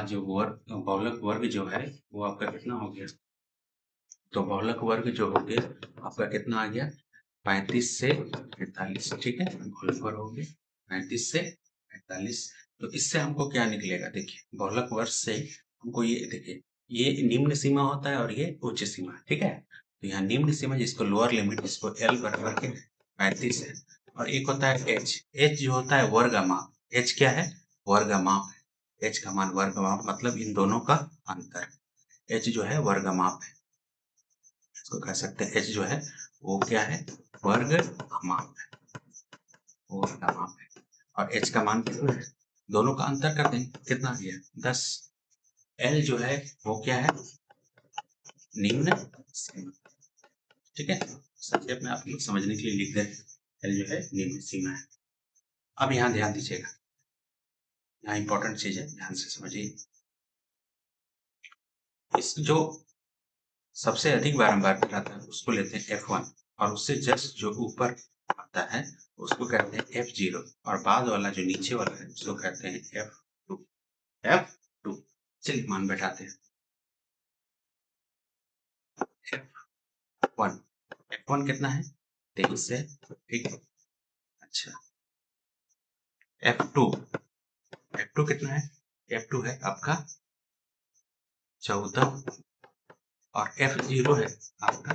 जो वर्ग, बहुलक वर्ग जो है वो आपका कितना हो गया, तो बहुलक वर्ग जो हो गया आपका कितना आ गया 35 से 45। ठीक है, बहुलक वर्ग हो गया 35 से 45। तो इससे हमको क्या निकलेगा, देखिए बहुलक वर्ग से हमको ये देखिए, ये निम्न सीमा होता है और ये उच्च सीमा। ठीक है, तो यहाँ निम्न सीमा जिसको लोअर लिमिट, जिसको L बराबर के 35 है, और एक होता है H। H जो होता है वर्ग माप, H क्या है, वर्ग माप है। H का मान वर्ग माप, मतलब इन दोनों का अंतर। H जो है वर्ग माप है, इसको कह सकते हैं H जो है वो क्या है, वर्ग माप है, वर्ग माप है। और H का मान कितना है, दोनों का अंतर कर देंगे, कितना आ गया 10। L जो है वो क्या है, निम्न सीमा। ठीक है, संक्षेप में आप लोग समझने के लिए लिख दें, एल जो है निम्न सीमा है। अब यहाँ ध्यान दीजिएगा, यहाँ इंपॉर्टेंट चीज है, ध्यान से समझिए। इस जो सबसे अधिक बारंबार दिखाता है उसको लेते हैं F1, और उससे जस्ट जो ऊपर आता है उसको कहते हैं F0, और बाद वाला जो नीचे वाला है उसको कहते हैं F2। F2 चलिए मान बैठाते हैं। F1 F1 कितना है? 23 है, ठीक है। अच्छा, F2 F2 कितना है? F2 है आपका 14, और F0 है आपका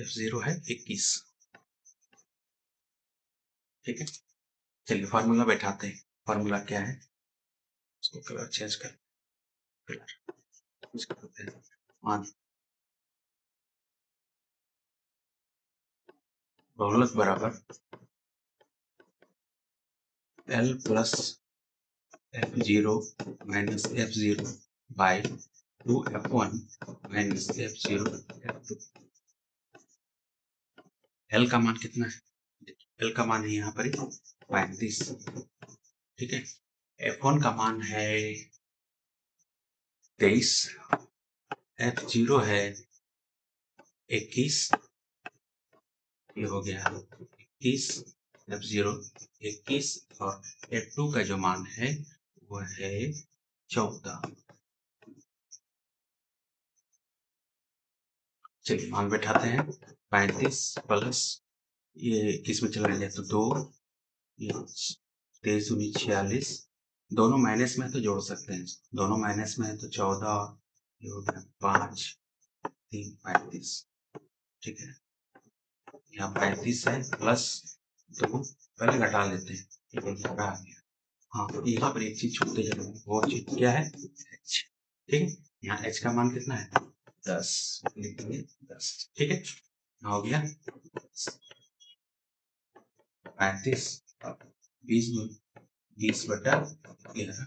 F0 है 21, ठीक है। चलिए फॉर्मूला बैठाते हैं। फॉर्मूला क्या है? इसको कलर चेंज करते हैं। मान बहुलक बराबर L plus F0 minus F0 by 2F1 minus F0 F2। L का मान कितना है? L का मान है यहाँ पर 35, ठीक है। F1 का मान है 23, F0 है 21, ये हो गया 21, F0 21, और F2 का जो मान है वो है 14। चलिए मान बैठाते हैं। 35 प्लस ये किस में चला जाए तो 2, ये 23 19 46, दोनों माइनस में है तो जोड़ सकते हैं, दोनों माइनस में है तो 14, ये हो गया 5 3 35, ठीक है। यहाँ 35 है प्लस 2, पहले घटा लेते हैं, ये घटा आ गया। हाँ, यहाँ पर एक चीज छूटते जा रही है, वो चीज क्या है? h, ठीक है। यहाँ h का मान कितना है? 10, लिखेंगे 10, ठीक है। हो गया 35, 20 बटा 11,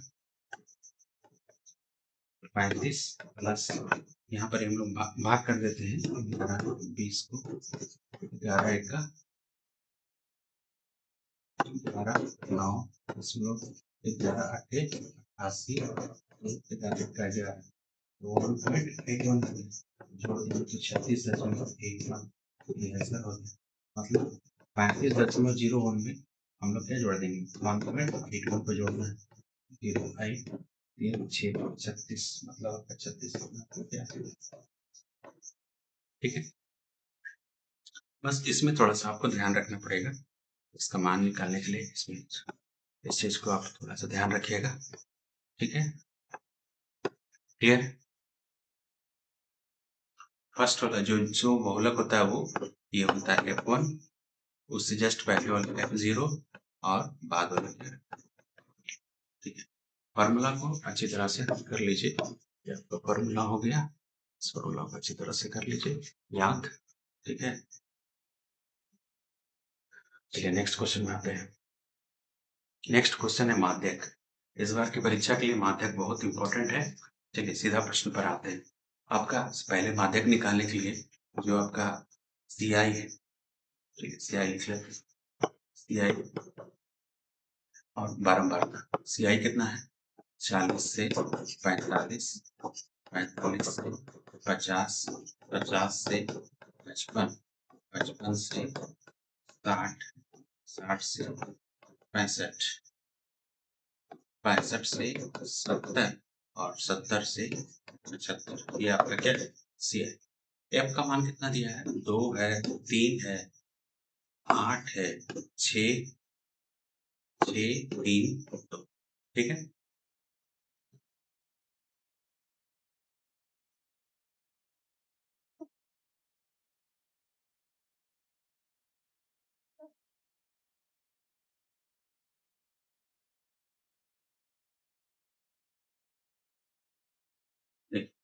35 प्लस यहाँ पर हम लोग भाग कर देते हैं 20 को, 11 एक का 12 9 11 8 88, 11 जोड़ दिए तो 36.81, ऐसा हो गया। मतलब 35.01 में हम लोग क्या जोड़ देंगे? 1.81 को जोड़ना है, 0.5 3 6 36, मतलब आपका 36, ठीक है। बस इसमें थोड़ा सा आपको ध्यान रखना पड़ेगा, इसका मान निकालने के लिए इसमें इस चीज को आप थोड़ा सा ध्यान रखिएगा, ठीक है। क्लियर? फर्स्ट वाला जो बहुलक होता है वो ये होता है F1, उससे जस्ट पहले वाला F0, और बाद वाला, ठीक है। फॉर्मूला को अच्छी तरह से कर लीजिए, आपका फॉर्मूला हो गया, इस फॉर्मूला को अच्छी तरह से कर लीजिए याद, ठीक है। चलिए नेक्स्ट क्वेश्चन में आते हैं। नेक्स्ट क्वेश्चन है माध्यक। इस बार की परीक्षा के लिए माध्यक बहुत इंपॉर्टेंट है। चलिए सीधा प्रश्न पर आते हैं। आपका पहले माध्यक निकालने के लिए जो आपका CI है, ठीक है, CI लिख लेते हैं, CI और बारंबार का CI कितना है? 40 से 45, 45 से 50, 50 से 55, 55 से 60, 60 से 65, 65 से 70, और 70 से 75। ये आपका क्या है? CI। F का मान कितना दिया है? 2 है, 3 है, 8 है, 6 3 2, ठीक है।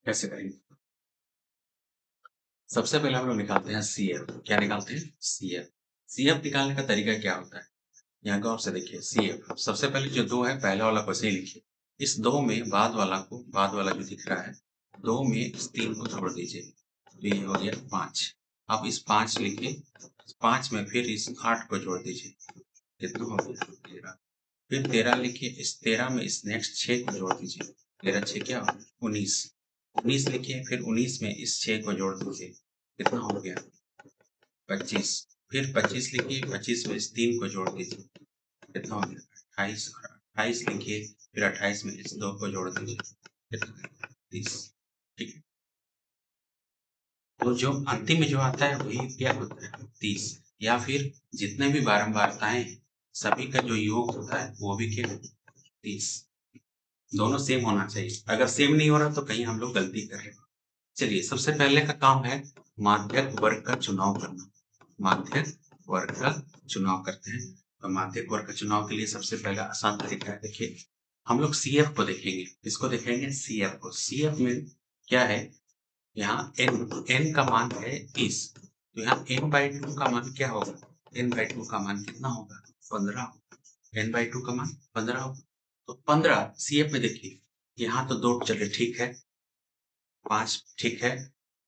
कैसे करेंगे? सबसे पहले हम लोग निकालते हैं CF। क्या निकालते हैं? CF। CF निकालने का तरीका क्या होता है? यहाँ गौर से देखिए, CF सबसे पहले जो 2 है पहला वाला को सही लिखिए, इस 2 में बाद वाला जो दिख रहा है 2 में इस 3 को जोड़ दीजिए, तो ये हो गया 5, अब इस 5 लिखिए, 5 में फिर इस 8 को जोड़ दीजिए, कितना हो गया 13। फिर 13 लिखिए, इस 13 में इस नेक्स्ट 6 को जोड़ दीजिए, 13 6 क्या हो 19। 19 लिखिए, फिर 19 में इस 6 को जोड़ दीजिए, कितना हो गया 25। फिर 25 लिखिए, 25 में इस 3 को जोड़ दीजिए, कितना हो गया 28। और 28 लिखिए, फिर 28 में इस 2 को जोड़ दीजिए, कितना 30। ठीक है, तो जो अंतिम में जो आता है वही क्या होता है 30, या फिर जितने भी बारंबारताएं सभी का जो योग होता है वो भी क्या 30। दोनों सेम होना चाहिए, अगर सेम नहीं हो रहा तो कहीं हम लोग गलती कर रहे हैं। चलिए, सबसे पहले का काम है माध्यक वर्ग का चुनाव करना। माध्यक वर्ग का चुनाव करते हैं। तो माध्यक वर्ग का चुनाव के लिए सबसे पहला आसान तरीका है, देखिए हम लोग CF को देखेंगे। इसको देखेंगे CF को। CF में क्या है, यहाँ n का मान है 30, तो यहाँ n/2 का मान क्या होगा, n/2 का मान कितना होगा 15। n/2 का मान 15 होगा, तो 15 CF में देखिए, यहाँ तो 2 चले ठीक है, 5 ठीक है,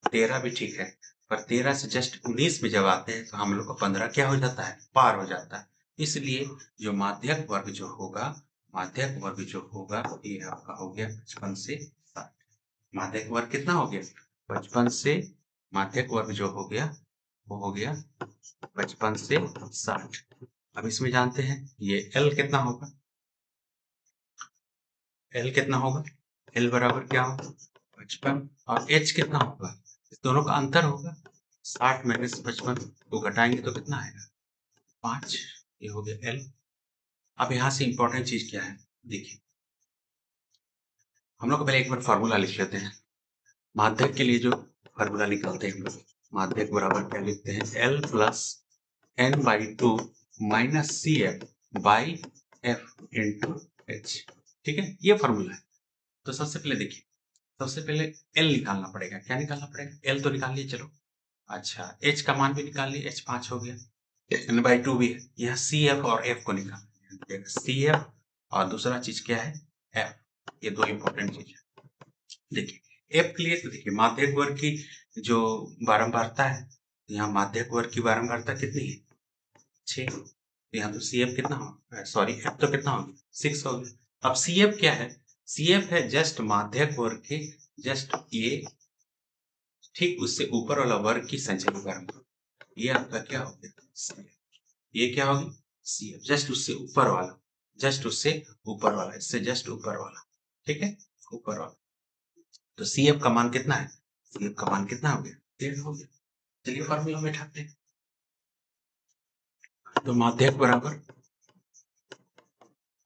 13 भी ठीक है, पर 13 से जस्ट 19 में जब आते हैं तो हम लोग को 15 क्या हो जाता है पार हो जाता है। इसलिए जो माध्यक वर्ग जो होगा, माध्यक वर्ग जो होगा ये आपका हो गया 55 से 60। माध्यक वर्ग कितना हो गया 55 से, माध्यक वर्ग जो हो गया वो हो गया 55 से 60। अब इसमें जानते हैं ये L कितना होगा, L कितना होगा, L बराबर क्या होगा 55, और H कितना होगा, इस दोनों का अंतर होगा 60 में से 55 को घटाएंगे तो कितना आएगा 5, ये हो गया L। अब यहाँ से इंपॉर्टेंट चीज क्या है, देखिए हम लोग पहले एक बार फॉर्मूला लिख लेते हैं। माध्यक के लिए जो फॉर्मूला निकालते हैं हम लोग, माध्यक बराबर क्या लिखते हैं L plus n/2 minus CF by F into H। ठीक है, ये फॉर्मूला है। तो सबसे पहले देखिए, सबसे पहले L निकालना पड़ेगा। क्या निकालना पड़ेगा, L तो निकाल लिए चलो। अच्छा, H का मान भी निकाल लिए, H 5 हो गया, n/2 भी है। यहाँ CF और F को निकालना, CF और दूसरा चीज क्या है F, ये दो इंपॉर्टेंट चीज है। देखिए F के लिए तो देखिए माध्यक वर्ग की जो बारंबारता है, यहाँ माध्यक वर्ग की बारंबारता कितनी है 6, तो यहाँ तो CF कितना हो, सॉरी F तो कितना हो गया 6 हो गया। अब CF क्या है, CF है जस्ट माध्यक वर्ग के जस्ट ये ठीक उससे ऊपर वाला वर्ग की संख्या के बराबर। ये आपका क्या हो गया CF, ये क्या हो गया CF, जस्ट उससे ऊपर वाला, जस्ट उससे ऊपर वाला, इससे जस्ट ऊपर वाला, ठीक है ऊपर वाला। तो CF का मान कितना है, CF का मान कितना हो गया 1.5 हो गया। चलिए फॉर्मूला में ठाकते हैं, तो माध्यक बराबर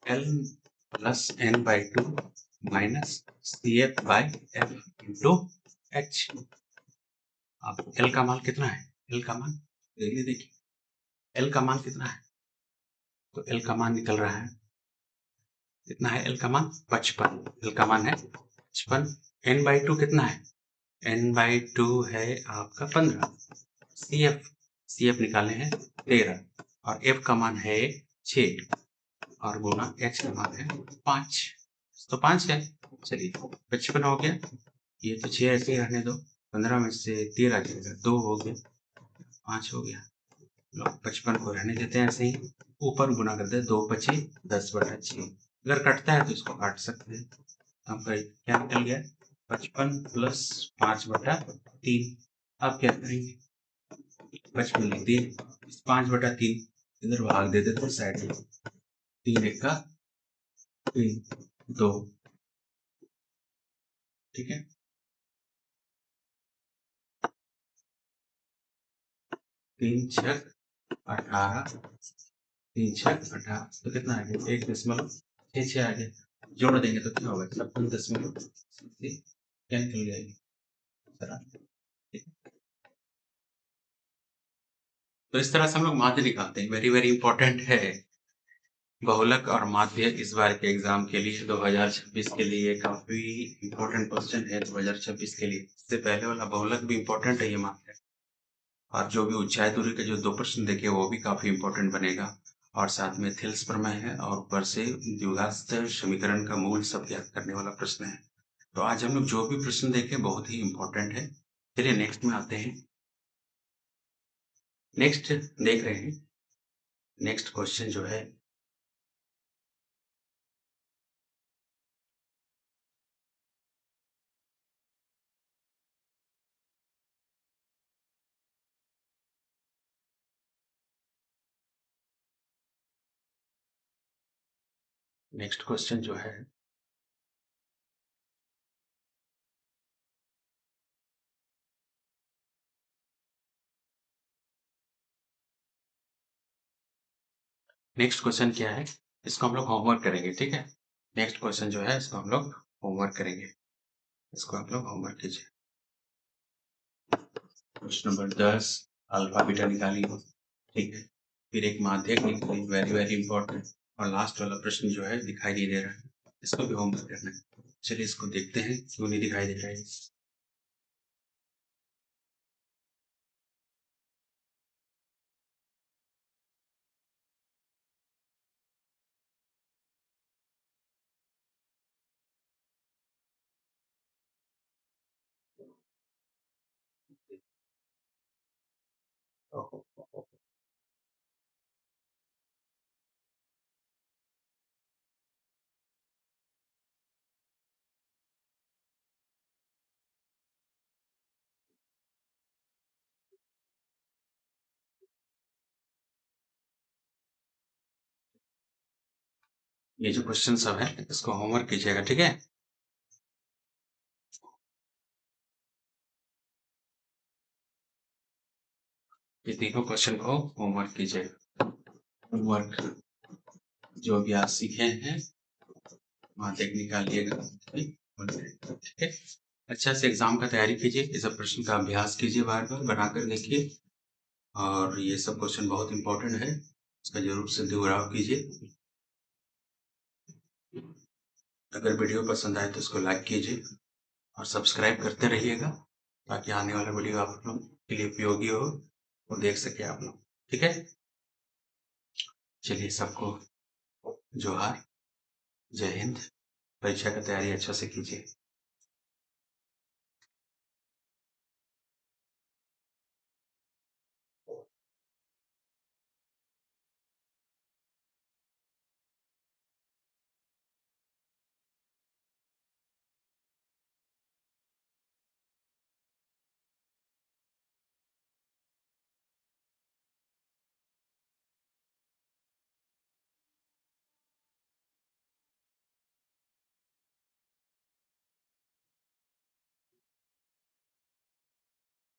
L plus n/2 minus CF by F into H। अब L का मान कितना है, L का मान देखिए L का मान कितना है, तो L का मान निकल रहा है कितना है, L का मान 55, L का मान है 55। n/2 कितना है, n/2 है आपका 15। CF निकाले हैं 13 और F का मान है 6 और गुना H का मान है 5, तो 5 है। चलिए 55 हो गया, ये तो 6 ऐसे ही रहने दो, 15 में से 13 जाएगा 2 हो गया, 5 हो गया। लोग 55 को रहने देते हैं ऐसे ही, ऊपर गुना करते हैं 2 5 10/6। अगर कटता है तो इसको काट सकते हैं, आपका क्या निकल गया 55 प्लस 5/3। अब क्या करेंगे 55 लिख दिए, 5/3 इधर भाग दे देते साइड में, 3 1 का 3 2, ठीक है 3 6 18, 3 6 18, तो कितना आ गया 1.66 आ गया। जोड़ देंगे तो क्या होगा 56., क्या निकल जाएगी। तो इस तरह से हम लोग माध्य निकालते हैं, वेरी वेरी इंपॉर्टेंट है बहुलक और माध्य इस बार के एग्जाम के लिए 2026 के लिए काफी इंपॉर्टेंट क्वेश्चन है। 2026 के लिए इससे पहले वाला बहुलक भी इंपॉर्टेंट है ये माध्य, और जो भी उज्जाई दूरी के जो 2 प्रश्न देखे वो भी काफी इंपॉर्टेंट बनेगा, और साथ में थिल्स प्रमेय है और ऊपर से द्विघात समीकरण का मूल सब ज्ञात करने वाला प्रश्न है। तो आज हम लोग जो भी प्रश्न देखे बहुत ही इंपॉर्टेंट है। चलिए नेक्स्ट में आते हैं। नेक्स्ट देख रहे हैं, नेक्स्ट क्वेश्चन जो है नेक्स्ट क्वेश्चन जो है नेक्स्ट क्वेश्चन क्या है, इसको हम लोग होमवर्क करेंगे, ठीक है। नेक्स्ट क्वेश्चन जो है इसको हम लोग होमवर्क करेंगे, इसको आप लोग होमवर्क कीजिए। क्वेश्चन नंबर 10 अल्फा बीटा निकालिए, ठीक है। फिर एक माध्यक निकालिए, वेरी वेरी इंपॉर्टेंट। और लास्ट वाला प्रश्न जो है दिखाई नहीं दे रहा है, इसको भी होमवर्क करना है। चलिए इसको देखते हैं क्यों नहीं दिखाई दे रहा है। ये जो क्वेश्चन सब है इसको होमवर्क कीजिएगा, ठीक है। ये तीनों क्वेश्चन को होमवर्क कीजिएगा। होमवर्क जो भी आप सीखे हैं वहां तक निकालिएगा, ठीक है। अच्छा से एग्जाम का तैयारी कीजिए, ये सब प्रश्न का अभ्यास कीजिए, बार बार बनाकर देखिए। और ये सब क्वेश्चन बहुत इंपॉर्टेंट है, इसका जरूर से दोहराव कीजिए। अगर वीडियो पसंद आए तो इसको लाइक कीजिए और सब्सक्राइब करते रहिएगा, ताकि आने वाला वीडियो आप लोग के लिए उपयोगी हो, वो देख सके आप लोग, ठीक है। चलिए सबको जोहार, जय हिंद। परीक्षा की तैयारी अच्छा से कीजिए।